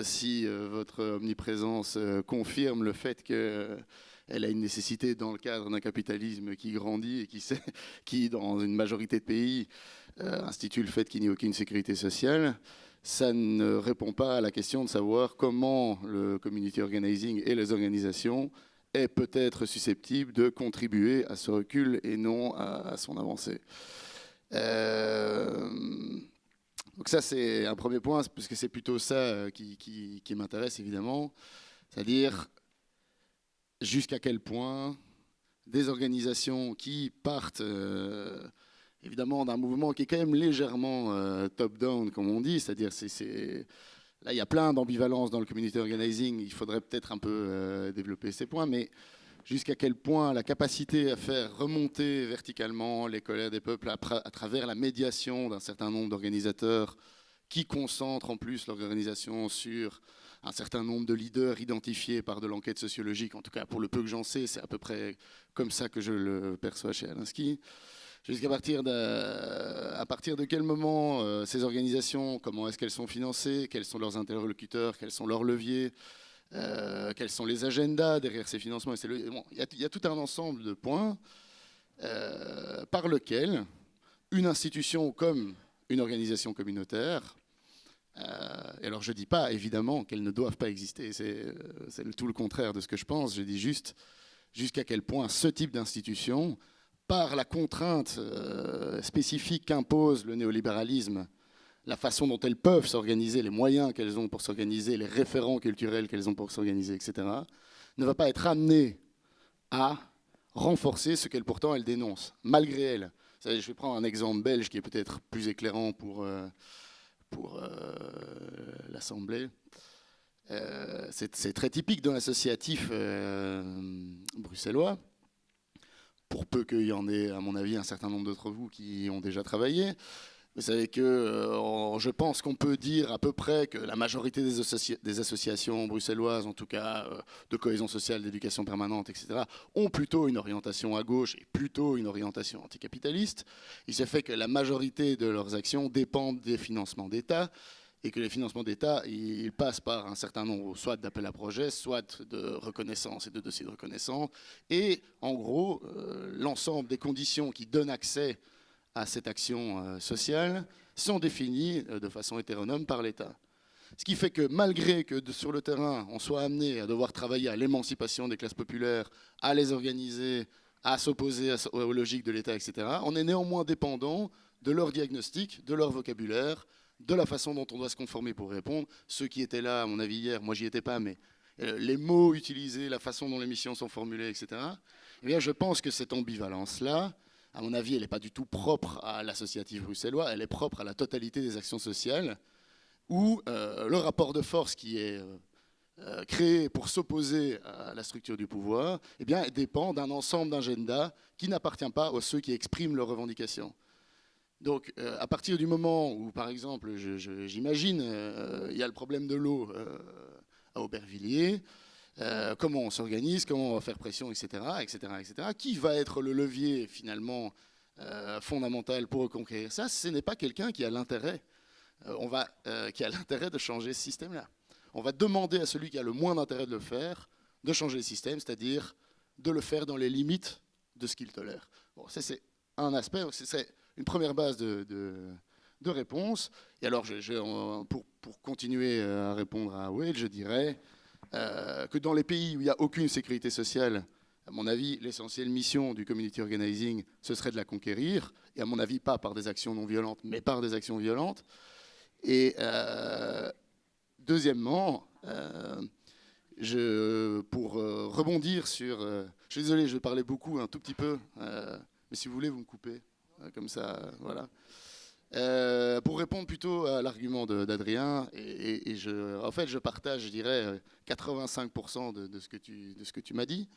si votre omniprésence confirme le fait qu'elle a une nécessité dans le cadre d'un capitalisme qui grandit et qui, dans une majorité de pays, institue le fait qu'il n'y ait aucune sécurité sociale, ça ne répond pas à la question de savoir comment le community organizing et les organisations est peut-être susceptible de contribuer à ce recul et non à son avancée. Donc ça, c'est un premier point, parce que c'est plutôt ça qui m'intéresse, évidemment. C'est-à-dire jusqu'à quel point des organisations qui partent évidemment d'un mouvement qui est quand même légèrement top-down, comme on dit, c'est-à-dire là il y a plein d'ambivalences dans le community organizing, il faudrait peut-être un peu développer ces points, mais jusqu'à quel point la capacité à faire remonter verticalement les colères des peuples à travers la médiation d'un certain nombre d'organisateurs qui concentrent en plus l'organisation sur un certain nombre de leaders identifiés par de l'enquête sociologique, en tout cas pour le peu que j'en sais, c'est à peu près comme ça que je le perçois chez Alinsky. Jusqu'à partir de quel moment ces organisations, comment est-ce qu'elles sont financées, quels sont leurs interlocuteurs, quels sont leurs leviers, quels sont les agendas derrière ces financements. Il y a tout un ensemble de points par lesquels une institution comme une organisation communautaire, et alors je ne dis pas évidemment qu'elles ne doivent pas exister, c'est tout le contraire de ce que je pense, je dis juste jusqu'à quel point ce type d'institution, par la contrainte spécifique qu'impose le néolibéralisme, la façon dont elles peuvent s'organiser, les moyens qu'elles ont pour s'organiser, les référents culturels qu'elles ont pour s'organiser, etc., ne va pas être amenée à renforcer ce qu'elles pourtant elles dénoncent, malgré elles. Je vais prendre un exemple belge qui est peut-être plus éclairant pour l'Assemblée. C'est très typique dans l'associatif bruxellois, pour peu qu'il y en ait, à mon avis, un certain nombre d'entre vous qui y ont déjà travaillé. Vous savez que je pense qu'on peut dire à peu près que la majorité des associations bruxelloises, en tout cas de cohésion sociale, d'éducation permanente, etc., ont plutôt une orientation à gauche et plutôt une orientation anticapitaliste. Il se fait que la majorité de leurs actions dépendent des financements d'État, et que les financements d'État, ils passent par un certain nombre, soit d'appels à projets, soit de reconnaissance et de dossiers de reconnaissance. Et en gros, l'ensemble des conditions qui donnent accès à cette action sociale sont définies de façon hétéronome par l'État. Ce qui fait que malgré que sur le terrain, on soit amené à devoir travailler à l'émancipation des classes populaires, à les organiser, à s'opposer aux logiques de l'État, etc., on est néanmoins dépendant de leur diagnostic, de leur vocabulaire, de la façon dont on doit se conformer pour répondre. Ceux qui étaient là, à mon avis, hier, moi j'y étais pas, mais les mots utilisés, la façon dont les missions sont formulées, etc., eh bien, je pense que cette ambivalence-là, à mon avis, elle n'est pas du tout propre à l'associatif bruxellois, elle est propre à la totalité des actions sociales, où le rapport de force qui est créé pour s'opposer à la structure du pouvoir, eh bien, dépend d'un ensemble d'agendas qui n'appartient pas à ceux qui expriment leurs revendications. Donc, à partir du moment où, par exemple, j'imagine, il y a le problème de l'eau à Aubervilliers, comment on s'organise, comment on va faire pression, etc., etc., etc., qui va être le levier, finalement, fondamental pour reconquérir ça? Ce n'est pas quelqu'un qui a l'intérêt, qui a l'intérêt de changer ce système-là. On va demander à celui qui a le moins d'intérêt de le faire, de changer le système, c'est-à-dire de le faire dans les limites de ce qu'il tolère. Bon, ça, c'est un aspect, c'est une première base de réponse. Et alors, pour continuer à répondre à Wade, je dirais que dans les pays où il n'y a aucune sécurité sociale, à mon avis, l'essentielle mission du community organizing, ce serait de la conquérir, et à mon avis, pas par des actions non violentes, mais par des actions violentes. Et deuxièmement, pour rebondir sur... je suis désolé, je parlais beaucoup, un tout petit peu, mais si vous voulez, vous me coupez, comme ça, voilà. Pour répondre plutôt à l'argument d'Adrien, en fait, je partage, je dirais, 85% de ce que tu m'as dit.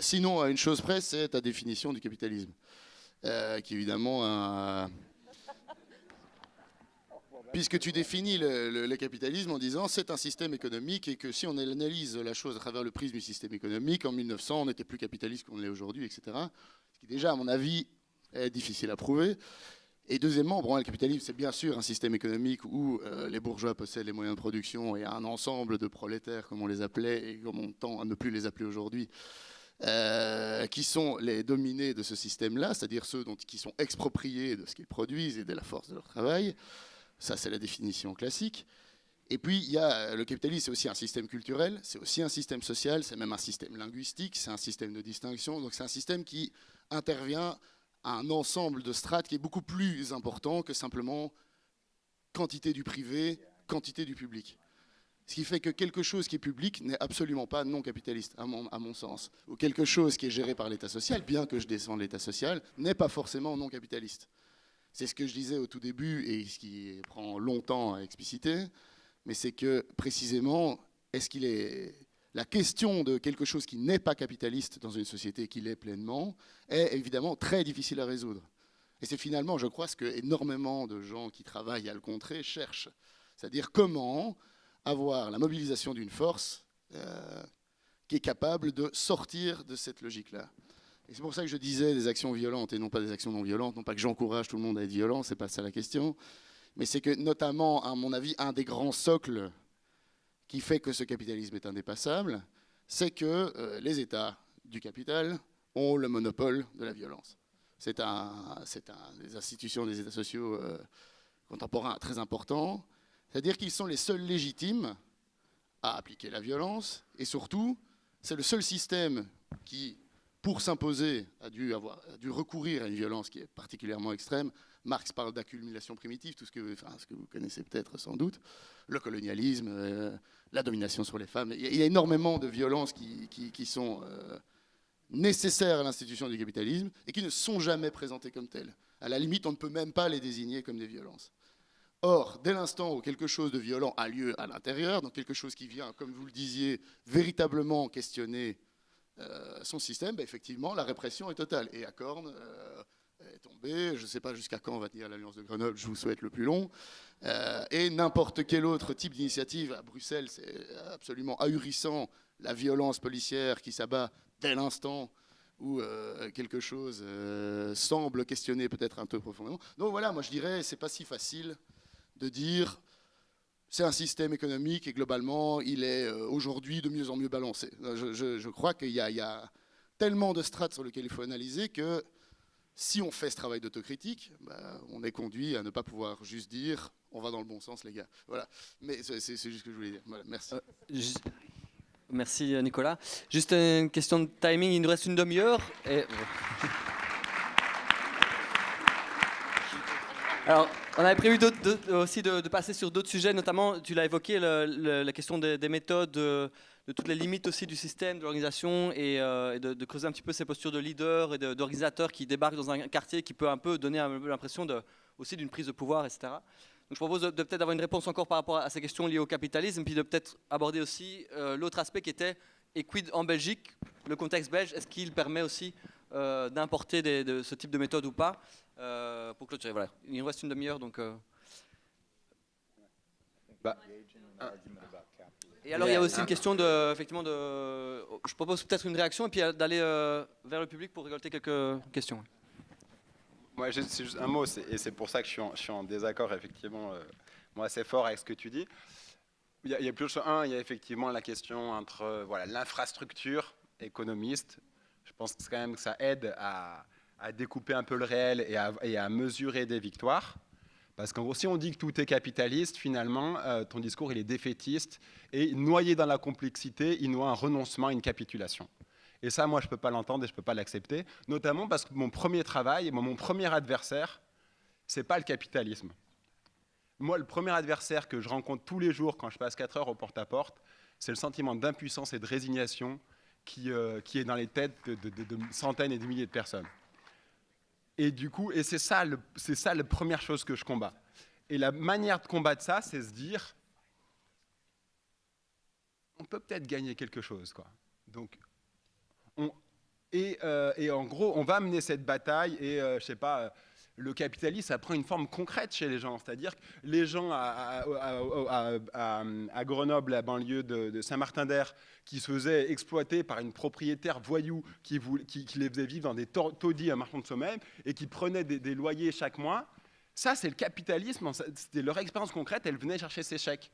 Sinon, à une chose près, c'est ta définition du capitalisme, qui évidemment... puisque tu définis le capitalisme en disant c'est un système économique et que si on analyse la chose à travers le prisme du système économique, en 1900, on n'était plus capitaliste qu'on l'est aujourd'hui, etc. Ce qui déjà, à mon avis, est difficile à prouver. Et deuxièmement, bon, le capitalisme, c'est bien sûr un système économique où les bourgeois possèdent les moyens de production et un ensemble de prolétaires, comme on les appelait, et comme on tend à ne plus les appeler aujourd'hui, qui sont les dominés de ce système-là, c'est-à-dire ceux qui sont expropriés de ce qu'ils produisent et de la force de leur travail. Ça, c'est la définition classique. Et puis, il y a le capitalisme, c'est aussi un système culturel, c'est aussi un système social, c'est même un système linguistique, c'est un système de distinction. Donc, c'est un système qui intervient à un ensemble de strates qui est beaucoup plus important que simplement quantité du privé, quantité du public. Ce qui fait que quelque chose qui est public n'est absolument pas non capitaliste, à mon sens. Ou quelque chose qui est géré par l'État social, bien que je défende l'État social, n'est pas forcément non capitaliste. C'est ce que je disais au tout début et ce qui prend longtemps à expliciter, mais c'est que précisément, la question de quelque chose qui n'est pas capitaliste dans une société qui l'est pleinement est évidemment très difficile à résoudre. Et c'est finalement, je crois, ce que énormément de gens qui travaillent à le contrer cherchent. C'est-à-dire comment avoir la mobilisation d'une force qui est capable de sortir de cette logique-là. Et c'est pour ça que je disais des actions violentes et non pas des actions non violentes, non pas que j'encourage tout le monde à être violent, c'est pas ça la question, mais c'est que notamment, à mon avis, un des grands socles qui fait que ce capitalisme est indépassable, c'est que les États du capital ont le monopole de la violence. C'est des institutions des États sociaux contemporains très importants, c'est-à-dire qu'ils sont les seuls légitimes à appliquer la violence, et surtout, c'est le seul système qui, pour s'imposer, a dû recourir à une violence qui est particulièrement extrême. Marx parle d'accumulation primitive, ce que vous connaissez peut-être sans doute, le colonialisme, la domination sur les femmes. Il y a énormément de violences qui sont nécessaires à l'institution du capitalisme et qui ne sont jamais présentées comme telles. À la limite, on ne peut même pas les désigner comme des violences. Or, dès l'instant où quelque chose de violent a lieu à l'intérieur, donc quelque chose qui vient, comme vous le disiez, véritablement questionner son système, effectivement, la répression est totale. Et Acorn est tombé, je ne sais pas jusqu'à quand va tenir l'Alliance de Grenoble, je vous souhaite le plus long. Et n'importe quel autre type d'initiative, à Bruxelles, c'est absolument ahurissant, la violence policière qui s'abat dès l'instant où quelque chose semble questionner peut-être un peu profondément. Donc voilà, moi je dirais, c'est pas si facile de dire... C'est un système économique et globalement, il est aujourd'hui de mieux en mieux balancé. Je crois qu'il y a tellement de strates sur lesquelles il faut analyser que si on fait ce travail d'autocritique, on est conduit à ne pas pouvoir juste dire « on va dans le bon sens, les gars ». Voilà. Mais c'est juste ce que je voulais dire. Voilà, merci. Merci Nicolas. Juste une question de timing, il nous reste une demi-heure. Alors, on avait prévu aussi de passer sur d'autres sujets, notamment, tu l'as évoqué, la question des méthodes, de toutes les limites aussi du système, de l'organisation, et de creuser un petit peu ces postures de leader et d'organisateurs qui débarquent dans un quartier qui peut un peu donner l'impression aussi d'une prise de pouvoir, etc. Donc je propose de peut-être avoir une réponse encore par rapport à ces questions liées au capitalisme, puis de peut-être aborder aussi l'autre aspect qui était Equid en Belgique, le contexte belge, est-ce qu'il permet aussi d'importer de ce type de méthode ou pas, pour clôturer. Voilà. Il nous reste une demi-heure, donc... Et alors, il y a aussi une question effectivement je propose peut-être une réaction et puis d'aller vers le public pour récolter quelques questions. Ouais, c'est juste un mot, et c'est pour ça que je suis en désaccord, effectivement, moi, assez fort avec ce que tu dis. Il y a plusieurs choses. Il y a effectivement la question entre l'infrastructure économiste. Je pense que quand même que ça aide à découper un peu le réel et à mesurer des victoires. Parce qu'en gros, si on dit que tout est capitaliste, finalement, ton discours il est défaitiste et noyé dans la complexité, il noie un renoncement, une capitulation. Et ça, moi, je ne peux pas l'entendre et je ne peux pas l'accepter, notamment parce que mon premier travail, mon premier adversaire, ce n'est pas le capitalisme. Moi, le premier adversaire que je rencontre tous les jours quand je passe 4 heures au porte-à-porte, c'est le sentiment d'impuissance et de résignation qui est dans les têtes de centaines et de milliers de personnes. Et du coup, c'est ça la première chose que je combats. Et la manière de combattre ça, c'est se dire, on peut peut-être gagner quelque chose, quoi. Donc, et en gros, on va mener cette bataille et, je sais pas, le capitalisme, ça prend une forme concrète chez les gens. C'est-à-dire que les gens à Grenoble, la banlieue de Saint-Martin-d'Air, qui se faisaient exploiter par une propriétaire voyou qui les faisait vivre dans des taudis à marchands de sommeil et qui prenait des loyers chaque mois, ça, c'est le capitalisme. C'était leur expérience concrète, elle venait chercher ses chèques.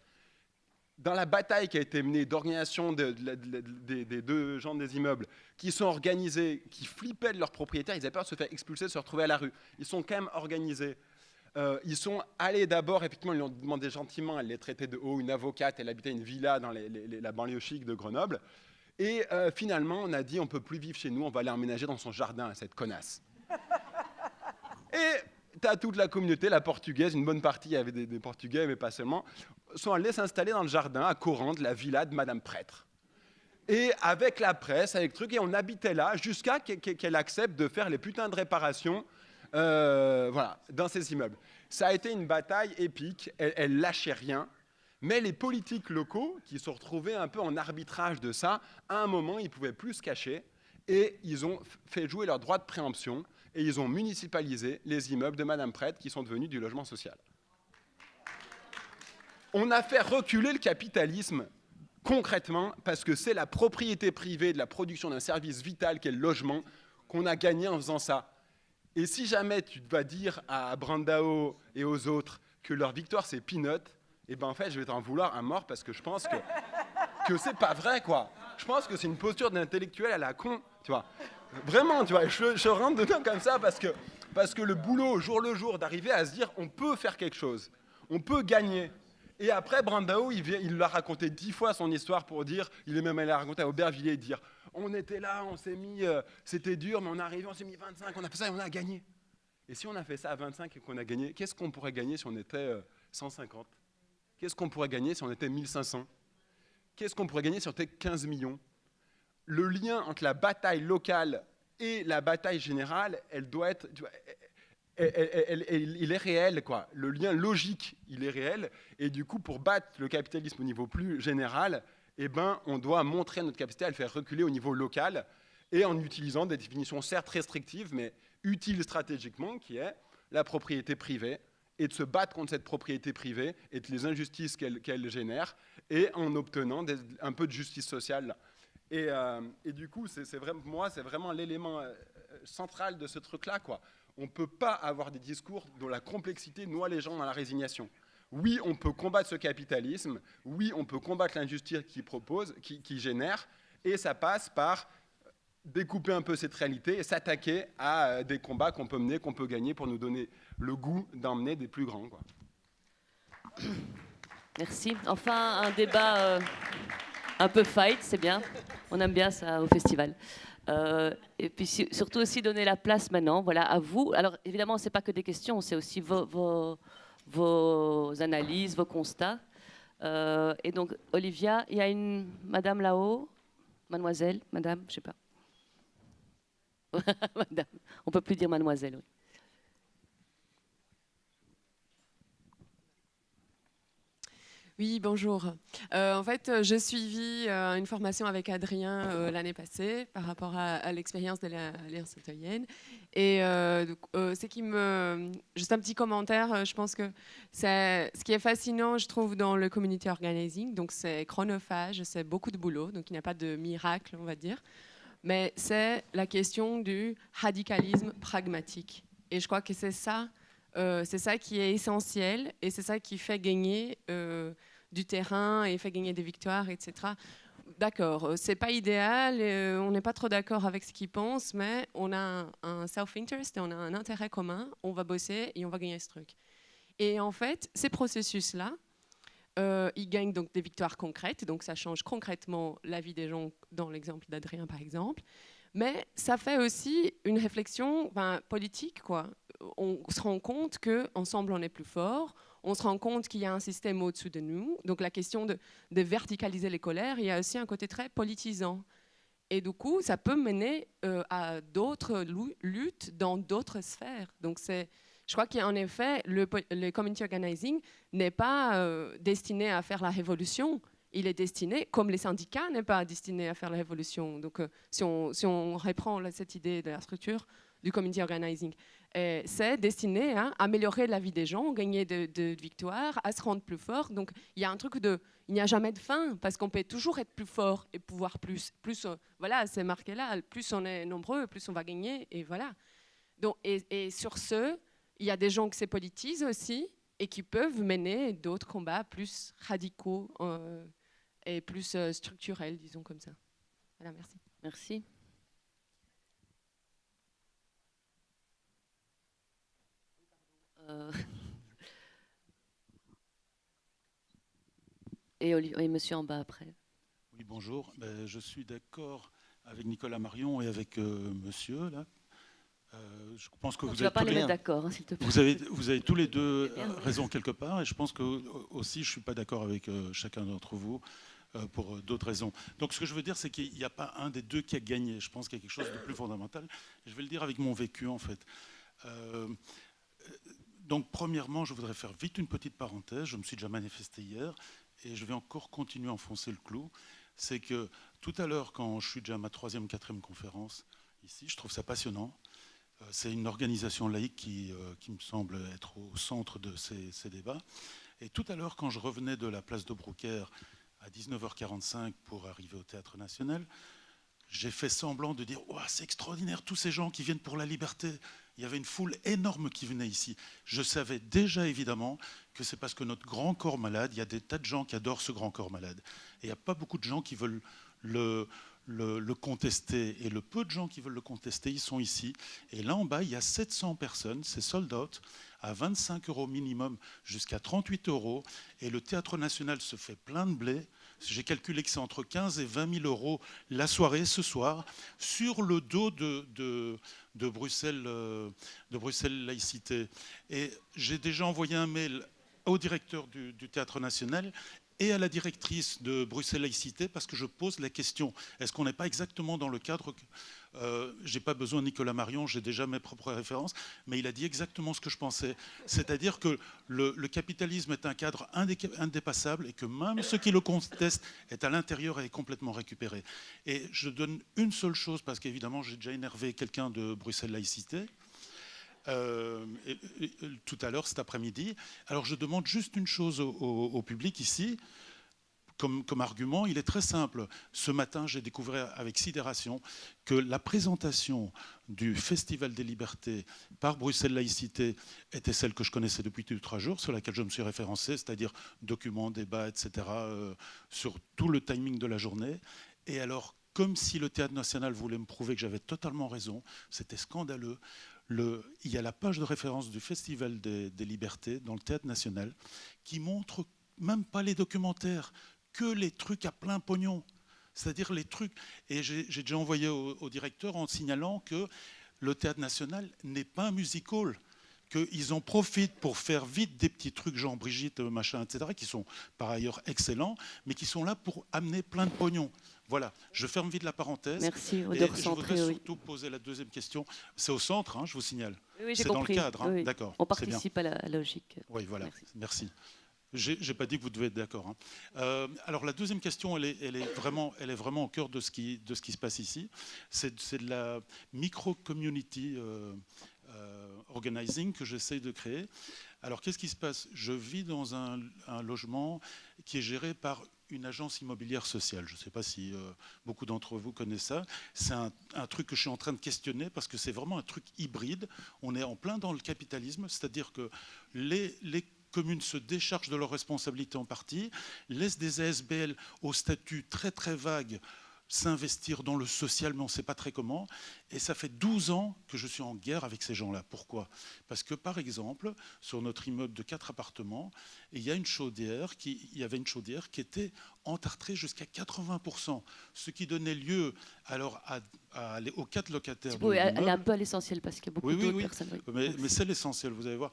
Dans la bataille qui a été menée d'organisation des deux gens des immeubles, qui sont organisés, qui flippaient de leurs propriétaires, ils avaient peur de se faire expulser, de se retrouver à la rue. Ils sont quand même organisés. Ils sont allés d'abord, effectivement, ils lui ont demandé gentiment, elle les traitait de haut, une avocate, elle habitait une villa dans la banlieue chic de Grenoble. Et finalement, on a dit, on ne peut plus vivre chez nous, on va aller emménager dans son jardin à cette connasse. Et tu as toute la communauté, la portugaise, une bonne partie, il y avait des Portugais, mais pas seulement, sont allés s'installer dans le jardin à Corrente, la villa de Madame Prêtre. Et avec la presse, avec le truc, et on habitait là jusqu'à qu'elle accepte de faire les putains de réparations voilà, dans ces immeubles. Ça a été une bataille épique, elle lâchait rien, mais les politiques locaux, qui se retrouvaient un peu en arbitrage de ça, à un moment, ils ne pouvaient plus se cacher, et ils ont fait jouer leur droit de préemption, et ils ont municipalisé les immeubles de Madame Prêtre, qui sont devenus du logement social. On a fait reculer le capitalisme concrètement parce que c'est la propriété privée de la production d'un service vital qu'est le logement qu'on a gagné en faisant ça. Et si jamais tu vas dire à Brandao et aux autres que leur victoire c'est peanut, eh ben en fait je vais t'en vouloir à mort parce que je pense que c'est pas vrai, quoi. Je pense que c'est une posture d'intellectuel à la con, tu vois. Vraiment, tu vois, je rentre dedans comme ça parce que le boulot jour le jour d'arriver à se dire on peut faire quelque chose, on peut gagner. Et après, Brandao, il lui a raconté 10 fois son histoire pour dire, il est même allé la raconter à Aubervilliers, dire, on était là, on s'est mis, c'était dur, mais on est arrivé, on s'est mis 25, on a fait ça et on a gagné. Et si on a fait ça à 25 et qu'on a gagné, qu'est-ce qu'on pourrait gagner si on était 150 ? Qu'est-ce qu'on pourrait gagner si on était 1500 ? Qu'est-ce qu'on pourrait gagner si on était 15 millions ? Le lien entre la bataille locale et la bataille générale, elle doit être... Tu vois, il est réel, quoi. Le lien logique, il est réel. Et du coup, pour battre le capitalisme au niveau plus général, eh ben, on doit montrer notre capacité à le faire reculer au niveau local et en utilisant des définitions certes restrictives, mais utiles stratégiquement, qui est la propriété privée, et de se battre contre cette propriété privée et de les injustices qu'elle génère, et en obtenant un peu de justice sociale. Et du coup, moi, c'est vraiment l'élément central de ce truc-là, quoi. On ne peut pas avoir des discours dont la complexité noie les gens dans la résignation. Oui, on peut combattre ce capitalisme, oui, on peut combattre l'injustice qui génère, et ça passe par découper un peu cette réalité et s'attaquer à des combats qu'on peut mener, qu'on peut gagner pour nous donner le goût d'emmener des plus grands, quoi. Merci. Enfin, un débat un peu fight, c'est bien. On aime bien ça au festival. Et puis surtout aussi donner la place maintenant, voilà, à vous. Alors évidemment, c'est pas que des questions, c'est aussi vos analyses, vos constats. Et donc, Olivia, il y a une madame là-haut, mademoiselle, madame, je sais pas. Madame, on peut plus dire mademoiselle, oui. Oui, bonjour. En fait, j'ai suivi une formation avec Adrien l'année passée par rapport à l'expérience de l'Alliance citoyenne. Et c'est qui me... Juste un petit commentaire, je pense que ce qui est fascinant, je trouve, dans le community organizing, donc c'est chronophage, c'est beaucoup de boulot, donc il n'y a pas de miracle, on va dire, mais c'est la question du radicalisme pragmatique. Et je crois que c'est ça qui est essentiel et c'est ça qui fait gagner du terrain et fait gagner des victoires, etc. D'accord, c'est pas idéal, on n'est pas trop d'accord avec ce qu'ils pensent, mais on a un self-interest et on a un intérêt commun, on va bosser et on va gagner ce truc. Et en fait, ces processus-là, ils gagnent donc des victoires concrètes, donc ça change concrètement la vie des gens, dans l'exemple d'Adrien par exemple, mais ça fait aussi une réflexion politique, quoi. On se rend compte qu'ensemble on est plus fort, on se rend compte qu'il y a un système au-dessus de nous. Donc la question de verticaliser les colères, il y a aussi un côté très politisant. Et du coup, ça peut mener à d'autres luttes dans d'autres sphères. Donc je crois qu'en effet, le community organizing n'est pas destiné à faire la révolution. Il est destiné, comme les syndicats n'est pas destiné à faire la révolution. Donc si on reprend cette idée de la structure du community organizing, c'est destiné à améliorer la vie des gens, gagner de victoires, à se rendre plus fort. Donc il y a un truc il n'y a jamais de fin, parce qu'on peut toujours être plus fort et pouvoir plus voilà, c'est marqué là, plus on est nombreux, plus on va gagner, et voilà. Donc, et sur ce, il y a des gens qui se politisent aussi, et qui peuvent mener d'autres combats plus radicaux et plus structurels, disons comme ça. Voilà, merci. Merci. Et monsieur en bas après. Oui, bonjour. Je suis d'accord avec Nicolas Marion et avec monsieur, là. Je pense que non, vous n'avez pas d'accord, hein, s'il te plaît. Vous avez tous les deux raison quelque part, et je pense que aussi je ne suis pas d'accord avec chacun d'entre vous pour d'autres raisons. Donc ce que je veux dire, c'est qu'il n'y a pas un des deux qui a gagné. Je pense qu'il y a quelque chose de plus fondamental. Je vais le dire avec mon vécu, en fait. Donc premièrement, je voudrais faire vite une petite parenthèse. Je me suis déjà manifesté hier, et je vais encore continuer à enfoncer le clou. C'est que tout à l'heure, quand je suis déjà à ma 3e, 4e conférence ici, je trouve ça passionnant. C'est une organisation laïque qui me semble être au centre de ces débats. Et tout à l'heure, quand je revenais de la place de Brouckère à 19h45 pour arriver au Théâtre National, j'ai fait semblant de dire oh, « c'est extraordinaire, tous ces gens qui viennent pour la liberté ». Il y avait une foule énorme qui venait ici. Je savais déjà évidemment que c'est parce que notre grand corps malade, il y a des tas de gens qui adorent ce grand corps malade. Et il n'y a pas beaucoup de gens qui veulent le contester. Et le peu de gens qui veulent le contester, ils sont ici. Et là en bas, il y a 700 personnes, c'est sold out, à 25 € minimum jusqu'à 38 €. Et le Théâtre National se fait plein de blé. J'ai calculé que c'est entre 15 et 20 000 € la soirée, ce soir, sur le dos de Bruxelles Laïcité. Et j'ai déjà envoyé un mail au directeur du Théâtre National et à la directrice de Bruxelles Laïcité, parce que je pose la question, est-ce qu'on n'est pas exactement dans le cadre je n'ai pas besoin de Nicolas Marion, j'ai déjà mes propres références, mais il a dit exactement ce que je pensais. C'est-à-dire que le capitalisme est un cadre indépassable et que même ceux qui le contestent est à l'intérieur et est complètement récupéré. Et je donne une seule chose, parce qu'évidemment j'ai déjà énervé quelqu'un de Bruxelles Laïcité, tout à l'heure, cet après-midi. Alors je demande juste une chose au public ici, comme argument, il est très simple. Ce matin, j'ai découvert avec sidération que la présentation du Festival des Libertés par Bruxelles Laïcité était celle que je connaissais depuis 2-3 jours, sur laquelle je me suis référencé, c'est-à-dire documents, débats, etc., sur tout le timing de la journée. Et alors, comme si le Théâtre National voulait me prouver que j'avais totalement raison, c'était scandaleux. Il y a la page de référence du Festival des Libertés dans le Théâtre National qui montre même pas les documentaires, que les trucs à plein pognon. C'est-à-dire les trucs... Et j'ai déjà envoyé au directeur en signalant que le Théâtre National n'est pas un music hall, qu'ils en profitent pour faire vite des petits trucs genre Brigitte, machin, etc., qui sont par ailleurs excellents, mais qui sont là pour amener plein de pognon. Voilà, je ferme vite la parenthèse. Merci, et je voudrais surtout poser la deuxième question. C'est au centre, hein, je vous signale. Oui, c'est dans le cadre, hein. Oui. D'accord. On participe à la logique. Oui, voilà, merci. Je n'ai pas dit que vous devez être d'accord. Hein. Alors la deuxième question, elle est vraiment au cœur de ce qui se passe ici. C'est de la micro-community organizing que j'essaye de créer. Alors qu'est-ce qui se passe? Je vis dans un logement qui est géré par une agence immobilière sociale. Je ne sais pas si beaucoup d'entre vous connaissent ça. C'est un truc que je suis en train de questionner parce que c'est vraiment un truc hybride. On est en plein dans le capitalisme, c'est-à-dire que les communes se déchargent de leurs responsabilités en partie, laissent des ASBL au statut très très vague s'investir dans le social, mais on ne sait pas très comment. Et ça fait 12 ans que je suis en guerre avec ces gens-là. Pourquoi? Parce que, par exemple, sur notre immeuble de 4 appartements, il y avait une chaudière qui était entartrée jusqu'à 80%, ce qui donnait lieu alors aux 4 locataires. Oui, elle est un peu à l'essentiel, parce qu'il y a beaucoup d'autres personnes. Mais c'est l'essentiel, vous allez voir.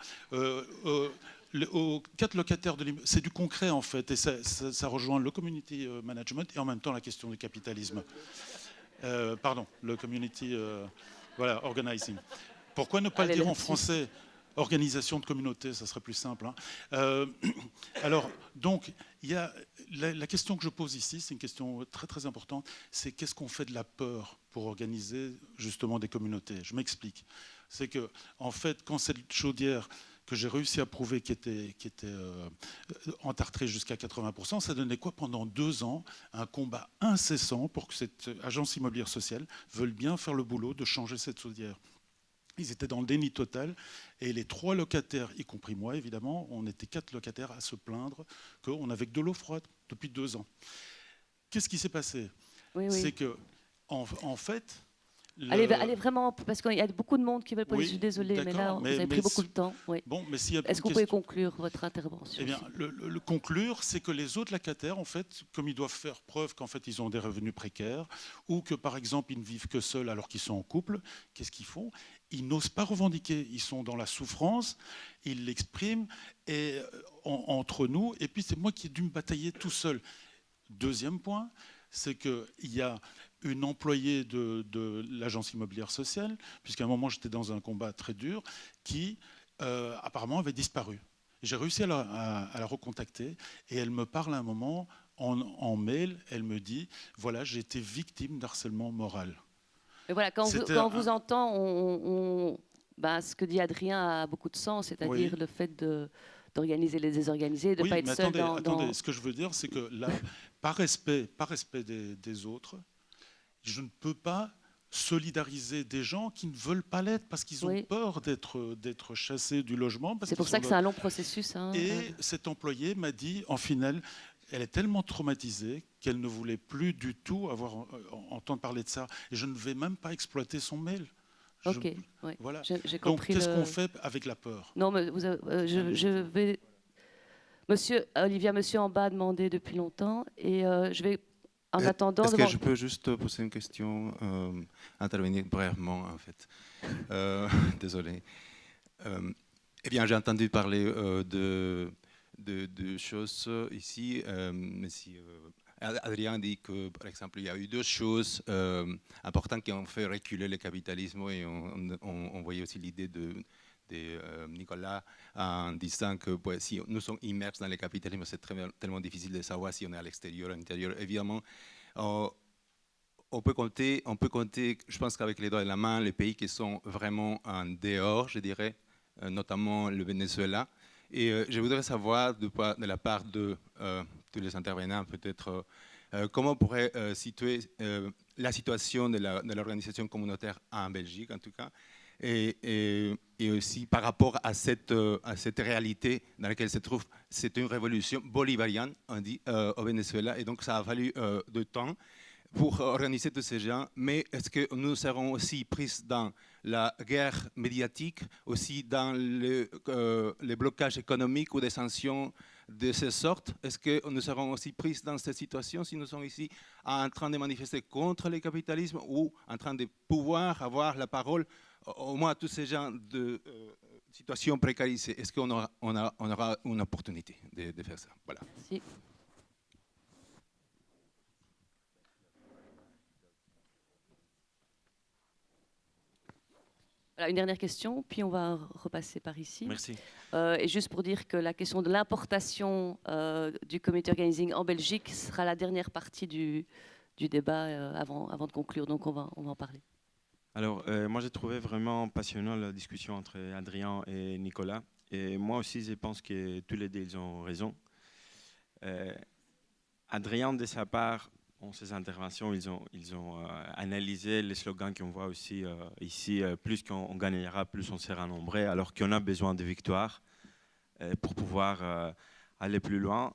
aux 4 locataires de l'immeuble, c'est du concret en fait, et ça rejoint le community management et en même temps la question du capitalisme. Pardon, le community voilà, organizing. Pourquoi ne pas le dire en français? Organisation de communauté, ça serait plus simple. Hein. Alors, donc, il y a la question que je pose ici, c'est une question très très importante, c'est qu'est-ce qu'on fait de la peur pour organiser justement des communautés? Je m'explique. C'est que, en fait, quand cette chaudière que j'ai réussi à prouver qui était entartrée jusqu'à 80%, ça donnait quoi pendant 2 ans? Un combat incessant pour que cette agence immobilière sociale veuille bien faire le boulot de changer cette chaudière. Ils étaient dans le déni total et les 3 locataires, y compris moi évidemment, on était 4 locataires à se plaindre qu'on avait que de l'eau froide depuis 2 ans. Qu'est-ce qui s'est passé? C'est que, en fait... Allez vraiment, parce qu'il y a beaucoup de monde qui veut poser. Je suis désolée, mais là, vous avez pris beaucoup de temps. Oui. Bon, mais est-ce que vous pouvez conclure votre intervention? Eh bien, le conclure, c'est que les autres locataires, en fait, comme ils doivent faire preuve qu'en fait ils ont des revenus précaires, ou que par exemple ils ne vivent que seuls alors qu'ils sont en couple, qu'est-ce qu'ils font? Ils n'osent pas revendiquer. Ils sont dans la souffrance, ils l'expriment et entre nous. Et puis c'est moi qui ai dû me batailler tout seul. Deuxième point, c'est qu'il y a une employée de l'agence immobilière sociale, puisqu'à un moment j'étais dans un combat très dur, qui apparemment avait disparu. J'ai réussi à la recontacter et elle me parle à un moment en mail, elle me dit « Voilà, j'ai été victime d'harcèlement moral ». Mais voilà, quand on vous entend, ce que dit Adrien a beaucoup de sens, c'est-à-dire le fait d'organiser les désorganisés, de ne pas être seul dans... Attendez, ce que je veux dire, c'est que là, par respect des autres, je ne peux pas solidariser des gens qui ne veulent pas l'être parce qu'ils ont peur d'être chassés du logement. C'est pour ça que c'est un long processus. Hein. Et cet employé m'a dit, en finale, elle est tellement traumatisée qu'elle ne voulait plus du tout entendre parler de ça. Et je ne vais même pas exploiter son mail. Ok, voilà. J'ai donc compris. Qu'est-ce qu'on fait avec la peur? Non, mais je vais... Monsieur en bas a demandé depuis longtemps et je vais... En attendant, est-ce que je peux juste poser une question, intervenir brièvement en fait? Désolé. Eh bien, j'ai entendu parler de choses ici. Adrien dit que, par exemple, il y a eu 2 choses importantes qui ont fait reculer le capitalisme et on voyait aussi l'idée de Nicolas en disant que si nous sommes immerses dans le capitalisme, c'est tellement difficile de savoir si on est à l'extérieur, à l'intérieur. Évidemment, on peut compter, je pense qu'avec les doigts de la main, les pays qui sont vraiment en dehors, je dirais, notamment le Venezuela. Et je voudrais savoir de la part de tous les intervenants, peut-être, comment on pourrait situer la situation de l'organisation communautaire en Belgique, en tout cas, et aussi par rapport à cette réalité dans laquelle se trouve, c'est une révolution bolivarienne, on dit, au Venezuela, et donc ça a fallu du temps pour organiser tous ces gens, mais est-ce que nous serons aussi pris dans la guerre médiatique, aussi dans les blocages économiques ou des sanctions de ces sortes? Est-ce que nous serons aussi pris dans cette situation si nous sommes ici en train de manifester contre le capitalisme ou en train de pouvoir avoir la parole au moins à tous ces gens de situations précarisées? Est-ce qu'on aura une opportunité de faire ça? Voilà. Merci. Voilà, une dernière question, puis on va repasser par ici. Merci. Et juste pour dire que la question de l'importation du community organizing en Belgique sera la dernière partie du débat avant de conclure, donc on va en parler. Alors, moi j'ai trouvé vraiment passionnant la discussion entre Adrien et Nicolas. Et moi aussi, je pense que tous les deux, ils ont raison. Adrien, de sa part, dans ses interventions, ils ont analysé les slogans qu'on voit aussi ici. Plus qu'on gagnera, plus on sera nombreux, alors qu'on a besoin de victoires pour pouvoir aller plus loin.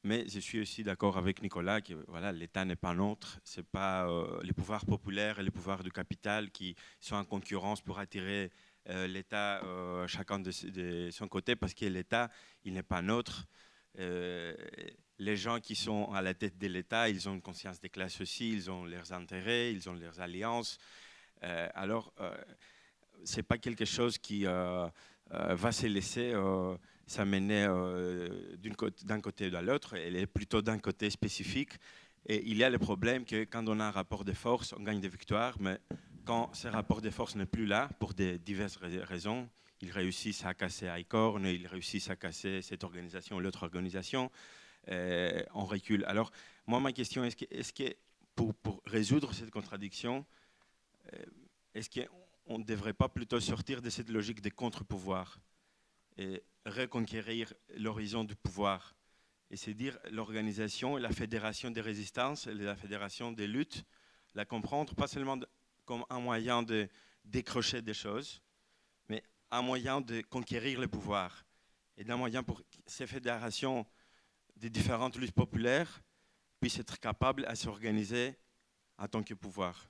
Mais je suis aussi d'accord avec Nicolas que voilà, l'État n'est pas neutre. Ce n'est pas les pouvoirs populaires et les pouvoirs du capital qui sont en concurrence pour attirer l'État chacun de son côté, parce que l'État, il n'est pas neutre. Les gens qui sont à la tête de l'État, ils ont une conscience des classes aussi, ils ont leurs intérêts, ils ont leurs alliances. Alors, ce n'est pas quelque chose qui va se laisser ça menait d'un côté ou de l'autre. Elle est plutôt d'un côté spécifique. Et il y a le problème que quand on a un rapport de force, on gagne des victoires, mais quand ce rapport de force n'est plus là, pour des diverses raisons, ils réussissent à casser ICORN, ils réussissent à casser cette organisation ou l'autre organisation, on recule. Alors, moi, ma question est-ce que pour résoudre cette contradiction, est-ce qu'on ne devrait pas plutôt sortir de cette logique de contre-pouvoir et reconquérir l'horizon du pouvoir? Et c'est dire l'organisation et la fédération des résistances et la fédération des luttes, la comprendre pas seulement comme un moyen de décrocher des choses, mais un moyen de conquérir le pouvoir. Et d'un moyen pour ces fédérations des différentes luttes populaires puissent être capables à s'organiser en tant que pouvoir.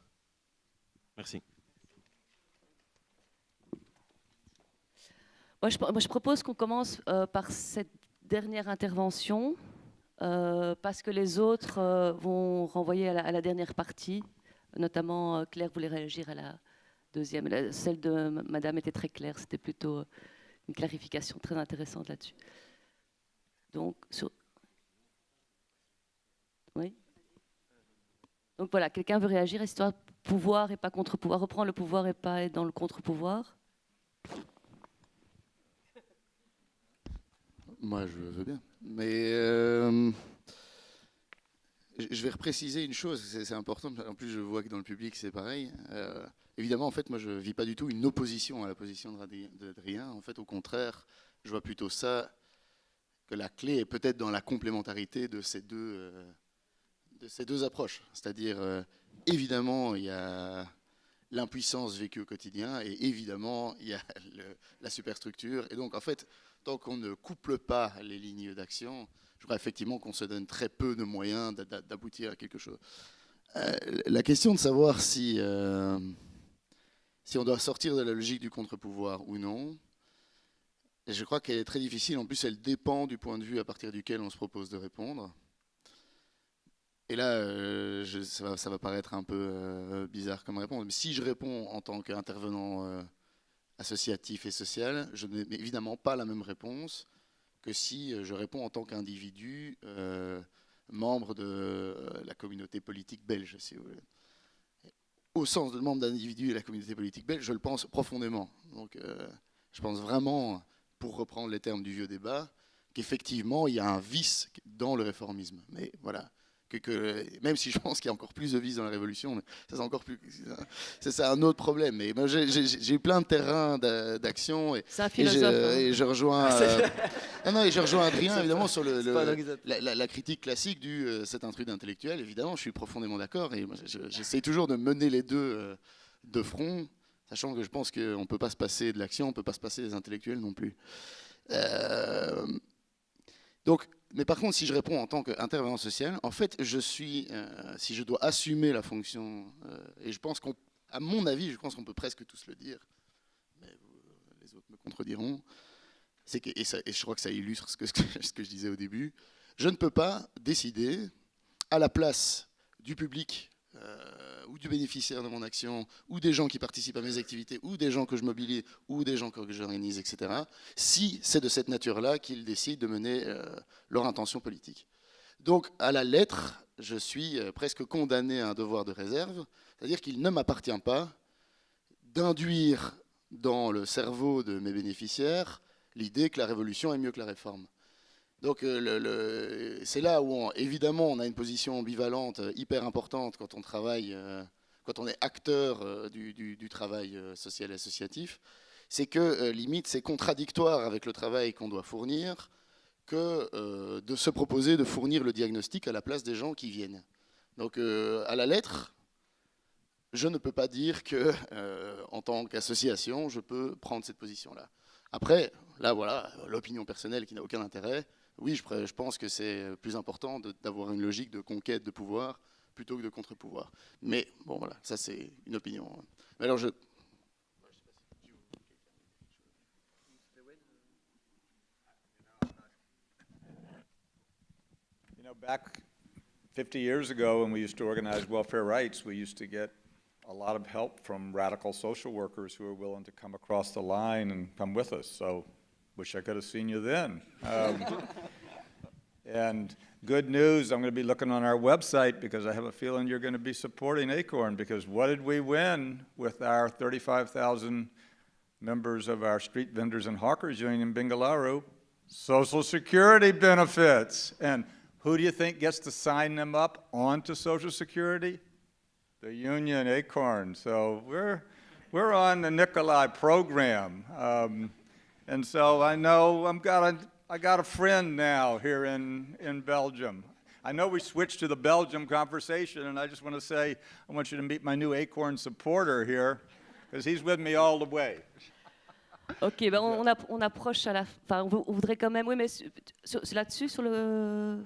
Merci. Moi, je propose qu'on commence par cette dernière intervention, parce que les autres vont renvoyer à la dernière partie. Notamment, Claire voulait réagir à la deuxième. Celle de Madame était très claire, c'était plutôt une clarification très intéressante là-dessus. Donc, oui. Donc voilà, quelqu'un veut réagir, histoire de pouvoir et pas contre-pouvoir, reprendre le pouvoir et pas être dans le contre-pouvoir. Moi, je veux bien. Mais je vais repréciser une chose, c'est important. En plus, je vois que dans le public, c'est pareil. Évidemment, en fait, moi, je ne vis pas du tout une opposition à la position d'Adrien. En fait, au contraire, je vois plutôt ça, que la clé est peut-être dans la complémentarité de ces deux approches. C'est-à-dire, évidemment, il y a l'impuissance vécue au quotidien et évidemment, il y a la superstructure. Et donc, en fait, tant qu'on ne couple pas les lignes d'action, je crois effectivement qu'on se donne très peu de moyens d'aboutir à quelque chose. La question de savoir si on doit sortir de la logique du contre-pouvoir ou non, je crois qu'elle est très difficile. En plus, elle dépend du point de vue à partir duquel on se propose de répondre. Et là, ça va paraître un peu bizarre comme réponse, mais si je réponds en tant qu'intervenant associatif et social, je n'ai évidemment pas la même réponse que si je réponds en tant qu'individu membre de la communauté politique belge, si vous voulez. Au sens de membre d'individu et la communauté politique belge, je le pense profondément. Donc, je pense vraiment, pour reprendre les termes du vieux débat, qu'effectivement, il y a un vice dans le réformisme. Mais voilà. Même si je pense qu'il y a encore plus de vices dans la Révolution, mais ça c'est encore plus, c'est un autre problème. Mais moi, j'ai eu plein de terrains d'action et je rejoins. Et je rejoins Adrien évidemment sur la critique classique du cet intrus d'intellectuel. Évidemment, je suis profondément d'accord et j'essaie toujours de mener les deux de front, sachant que je pense qu'on ne peut pas se passer de l'action, on ne peut pas se passer des intellectuels non plus. Donc. Mais par contre, si je réponds en tant qu'intervenant social, en fait, si je dois assumer la fonction, et je pense qu'à mon avis, je pense qu'on peut presque tous le dire, mais les autres me contrediront, et je crois que ça illustre ce que je disais au début, je ne peux pas décider à la place du public ou du bénéficiaire de mon action, ou des gens qui participent à mes activités, ou des gens que je mobilise, ou des gens que j'organise, etc., si c'est de cette nature-là qu'ils décident de mener leur intention politique. Donc, à la lettre, je suis presque condamné à un devoir de réserve, c'est-à-dire qu'il ne m'appartient pas d'induire dans le cerveau de mes bénéficiaires l'idée que la révolution est mieux que la réforme. Donc c'est là où, évidemment, on a une position ambivalente hyper importante quand on travaille, quand on est acteur du travail social et associatif. C'est que, limite, c'est contradictoire avec le travail qu'on doit fournir que de se proposer de fournir le diagnostic à la place des gens qui viennent. Donc, à la lettre, je ne peux pas dire que, en tant qu'association, je peux prendre cette position-là. Après, là, voilà, l'opinion personnelle qui n'a aucun intérêt. Oui, je pense que c'est plus important d'avoir une logique de conquête de pouvoir plutôt que de contre-pouvoir. Mais bon, voilà, ça c'est une opinion. Mais alors You know, back 50 years ago when we used to organize welfare rights, we used to get a lot of help from radical social workers who were willing to come across the line and come with us. So Wish I could have seen you then. And good news, I'm going to be looking on our website because I have a feeling you're going to be supporting ACORN, because what did we win with our 35,000 members of our Street Vendors and Hawkers Union in Bengaluru? Social Security benefits. And who do you think gets to sign them up onto Social Security? The union, ACORN. So we're on the Nikolai program. And so I know I got a friend now here in Belgium. I know we switched to the Belgium conversation, and I just want to say I want you to meet my new ACORN supporter here, because he's with me all the way. Ok, ben on approche à la fin. On voudrait quand même, oui, mais là-dessus, sur le...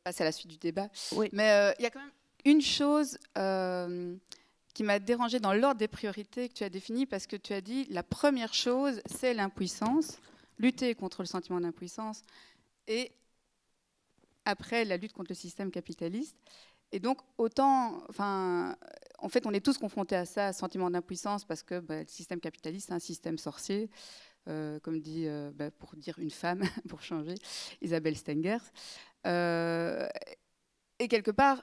Passer à la suite du débat. Oui. Mais il y a quand même une chose qui m'a dérangée dans l'ordre des priorités que tu as défini, parce que tu as dit la première chose, c'est l'impuissance, lutter contre le sentiment d'impuissance, et après la lutte contre le système capitaliste. Et donc, autant, enfin, en fait, on est tous confrontés à ça, sentiment d'impuissance, parce que le système capitaliste, c'est un système sorcier, comme dit, pour dire une femme, pour changer, Isabelle Stengers. Et quelque part,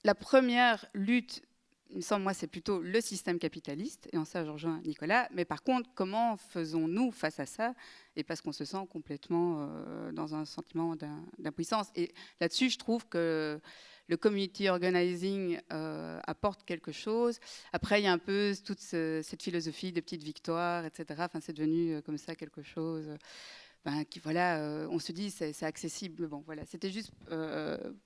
la première lutte, il me semble, moi, c'est plutôt le système capitaliste, et en ça, je rejoins Nicolas. Mais par contre, comment faisons-nous face à ça? Et parce qu'on se sent complètement dans un sentiment d'impuissance. Et là-dessus, je trouve que le community organizing apporte quelque chose. Après, il y a un peu toute cette philosophie de petites victoires, etc. Enfin, c'est devenu comme ça quelque chose... qui, voilà, on se dit c'est accessible. Bon, voilà, c'était juste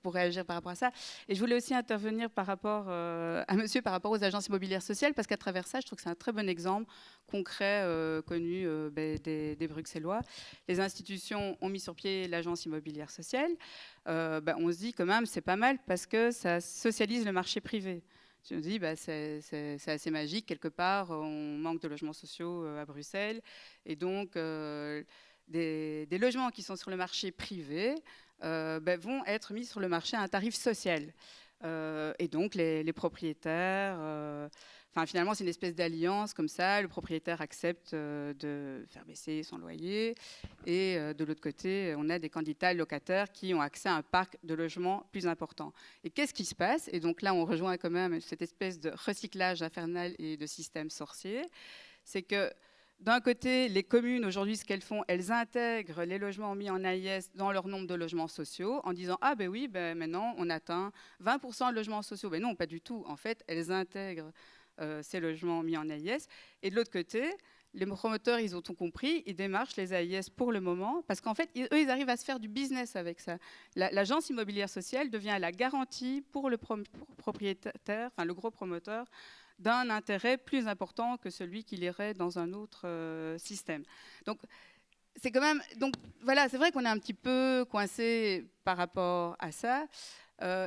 pour réagir par rapport à ça. Et je voulais aussi intervenir par rapport à monsieur, par rapport aux agences immobilières sociales, parce qu'à travers ça, je trouve que c'est un très bon exemple concret, connu des Bruxellois. Les institutions ont mis sur pied l'agence immobilière sociale. On se dit quand même, c'est pas mal, parce que ça socialise le marché privé. Je me dis, c'est assez magique. Quelque part, on manque de logements sociaux à Bruxelles. Et donc... Des logements qui sont sur le marché privé vont être mis sur le marché à un tarif social. Et donc, les propriétaires... finalement, c'est une espèce d'alliance comme ça. Le propriétaire accepte de faire baisser son loyer. Et de l'autre côté, on a des candidats locataires qui ont accès à un parc de logements plus important. Et qu'est-ce qui se passe? Et donc là, on rejoint quand même cette espèce de recyclage infernal et de système sorcier. C'est que d'un côté, les communes, aujourd'hui, ce qu'elles font, elles intègrent les logements mis en AIS dans leur nombre de logements sociaux en disant « Ah ben oui, maintenant, on atteint 20% de logements sociaux. » Ben non, pas du tout. En fait, elles intègrent ces logements mis en AIS. Et de l'autre côté, les promoteurs, ils ont tout compris, ils démarchent les AIS pour le moment, parce qu'en fait, eux, ils arrivent à se faire du business avec ça. L'agence immobilière sociale devient la garantie pour le propriétaire, enfin le gros promoteur, d'un intérêt plus important que celui qu'il irait dans un autre système. Donc, c'est quand même... Donc, voilà, c'est vrai qu'on est un petit peu coincé par rapport à ça,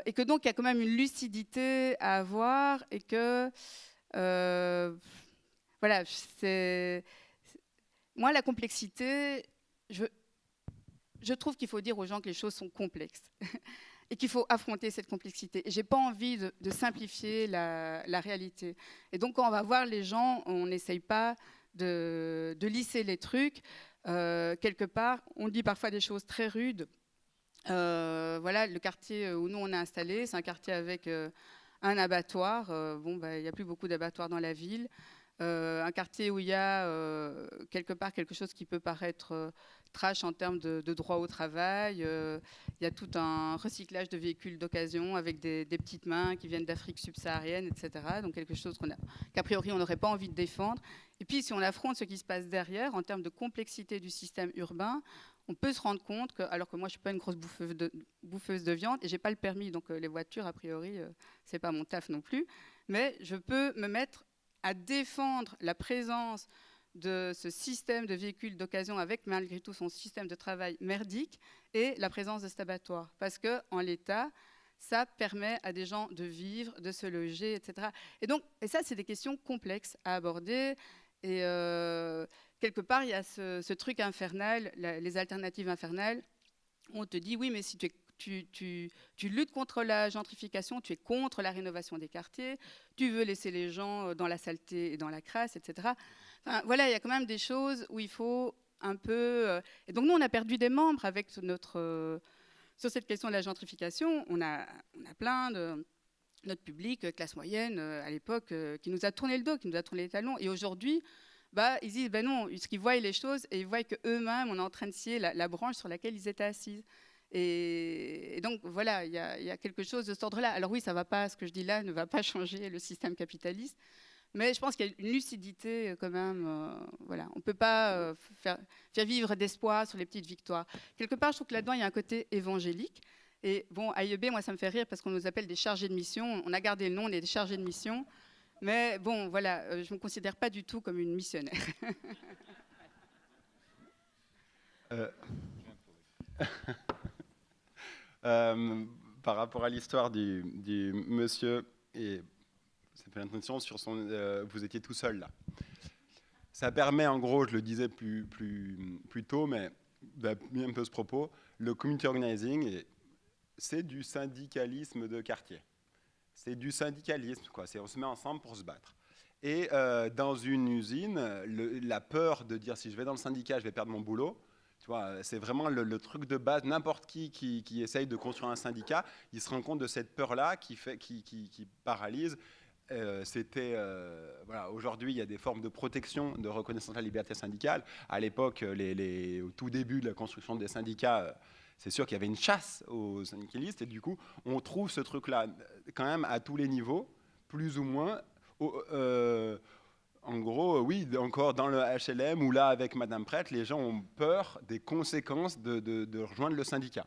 et que donc, il y a quand même une lucidité à avoir, et que... voilà, c'est... Moi, la complexité, je trouve qu'il faut dire aux gens que les choses sont complexes. Et qu'il faut affronter cette complexité. Je n'ai pas envie de simplifier la réalité. Et donc, quand on va voir les gens, on n'essaye pas de lisser les trucs. Quelque part, on dit parfois des choses très rudes. Voilà, le quartier où nous, on est installé, c'est un quartier avec un abattoir. Il n'y a plus beaucoup d'abattoirs dans la ville. Un quartier où il y a quelque part quelque chose qui peut paraître trash en termes de droit au travail. Il y a tout un recyclage de véhicules d'occasion avec des petites mains qui viennent d'Afrique subsaharienne, etc. Donc quelque chose qu'a priori on n'aurait pas envie de défendre. Et puis si on affronte ce qui se passe derrière en termes de complexité du système urbain, on peut se rendre compte que, alors que moi je ne suis pas une grosse bouffeuse de viande et je n'ai pas le permis, donc les voitures a priori ce n'est pas mon taf non plus, mais je peux me mettre à défendre la présence de ce système de véhicules d'occasion avec malgré tout son système de travail merdique et la présence de cet abattoir. Parce qu'en l'état, ça permet à des gens de vivre, de se loger, etc. Et ça, c'est des questions complexes à aborder. Et quelque part, il y a ce truc infernal, les alternatives infernales. On te dit, oui, mais si tu tu luttes contre la gentrification, tu es contre la rénovation des quartiers, tu veux laisser les gens dans la saleté et dans la crasse, etc. Enfin, voilà, il y a quand même des choses où il faut un peu... Et donc nous, on a perdu des membres avec sur cette question de la gentrification. On a plein de... notre public, classe moyenne, à l'époque, qui nous a tourné le dos, qui nous a tourné les talons. Et aujourd'hui, ils disent, non, parce qu'ils voient les choses et ils voient qu'eux-mêmes, on est en train de scier la branche sur laquelle ils étaient assis. Et donc, voilà, il y a quelque chose de cet ordre-là. Alors oui, ça va pas, ce que je dis là ne va pas changer le système capitaliste, mais je pense qu'il y a une lucidité quand même. Voilà, on ne peut pas faire vivre d'espoir sur les petites victoires. Quelque part, je trouve que là-dedans, il y a un côté évangélique. Et bon, à IEB, moi, ça me fait rire parce qu'on nous appelle des chargés de mission. On a gardé le nom, on est des chargés de mission. Mais bon, voilà, je ne me considère pas du tout comme une missionnaire. Par rapport à l'histoire du monsieur, et ça fait l'impression sur vous étiez tout seul là. Ça permet, en gros, je le disais plus tôt, mais bien un peu ce propos, le community organizing, c'est du syndicalisme de quartier. C'est du syndicalisme, quoi. On se met ensemble pour se battre. Et dans une usine, la peur de dire si je vais dans le syndicat, je vais perdre mon boulot, tu vois, c'est vraiment le truc de base. N'importe qui essaye de construire un syndicat, il se rend compte de cette peur-là qui paralyse. Voilà, aujourd'hui, il y a des formes de protection, de reconnaissance de la liberté syndicale. À l'époque, au tout début de la construction des syndicats, c'est sûr qu'il y avait une chasse aux syndicalistes. Et du coup, on trouve ce truc-là quand même à tous les niveaux, plus ou moins. En gros, oui, encore dans le HLM ou là avec Madame Prêtre, les gens ont peur des conséquences de rejoindre le syndicat.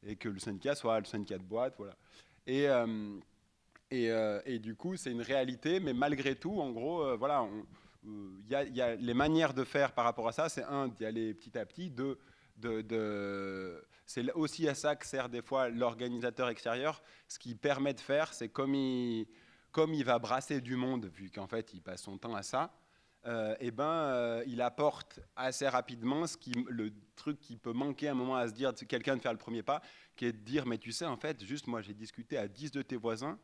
Et que le syndicat soit le syndicat de boîte, voilà. Et du coup, c'est une réalité, mais malgré tout, en gros, voilà, y a les manières de faire par rapport à ça, c'est d'y aller petit à petit, c'est aussi à ça que sert des fois l'organisateur extérieur. Ce qui permet de faire, c'est comme il va brasser du monde, vu qu'en fait, il passe son temps à ça, il apporte assez rapidement le truc qui peut manquer à un moment à se dire, quelqu'un de faire le premier pas, qui est de dire, mais tu sais, en fait, juste moi, j'ai discuté à 10 de tes voisins,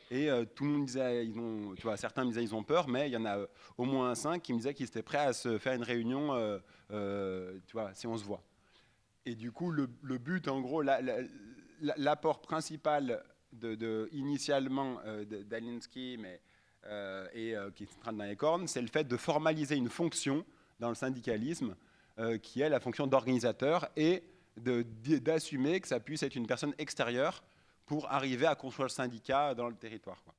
et tout le monde disait, tu vois, certains me disaient ils ont peur, mais il y en a au moins 5 qui me disaient qu'ils étaient prêts à se faire une réunion, tu vois, si on se voit. Et du coup, le but, en gros, l'apport principal initialement d'Alinsky, qui se traîne dans les cornes, c'est le fait de formaliser une fonction dans le syndicalisme, qui est la fonction d'organisateur, et d'assumer que ça puisse être une personne extérieure pour arriver à construire le syndicat dans le territoire, quoi.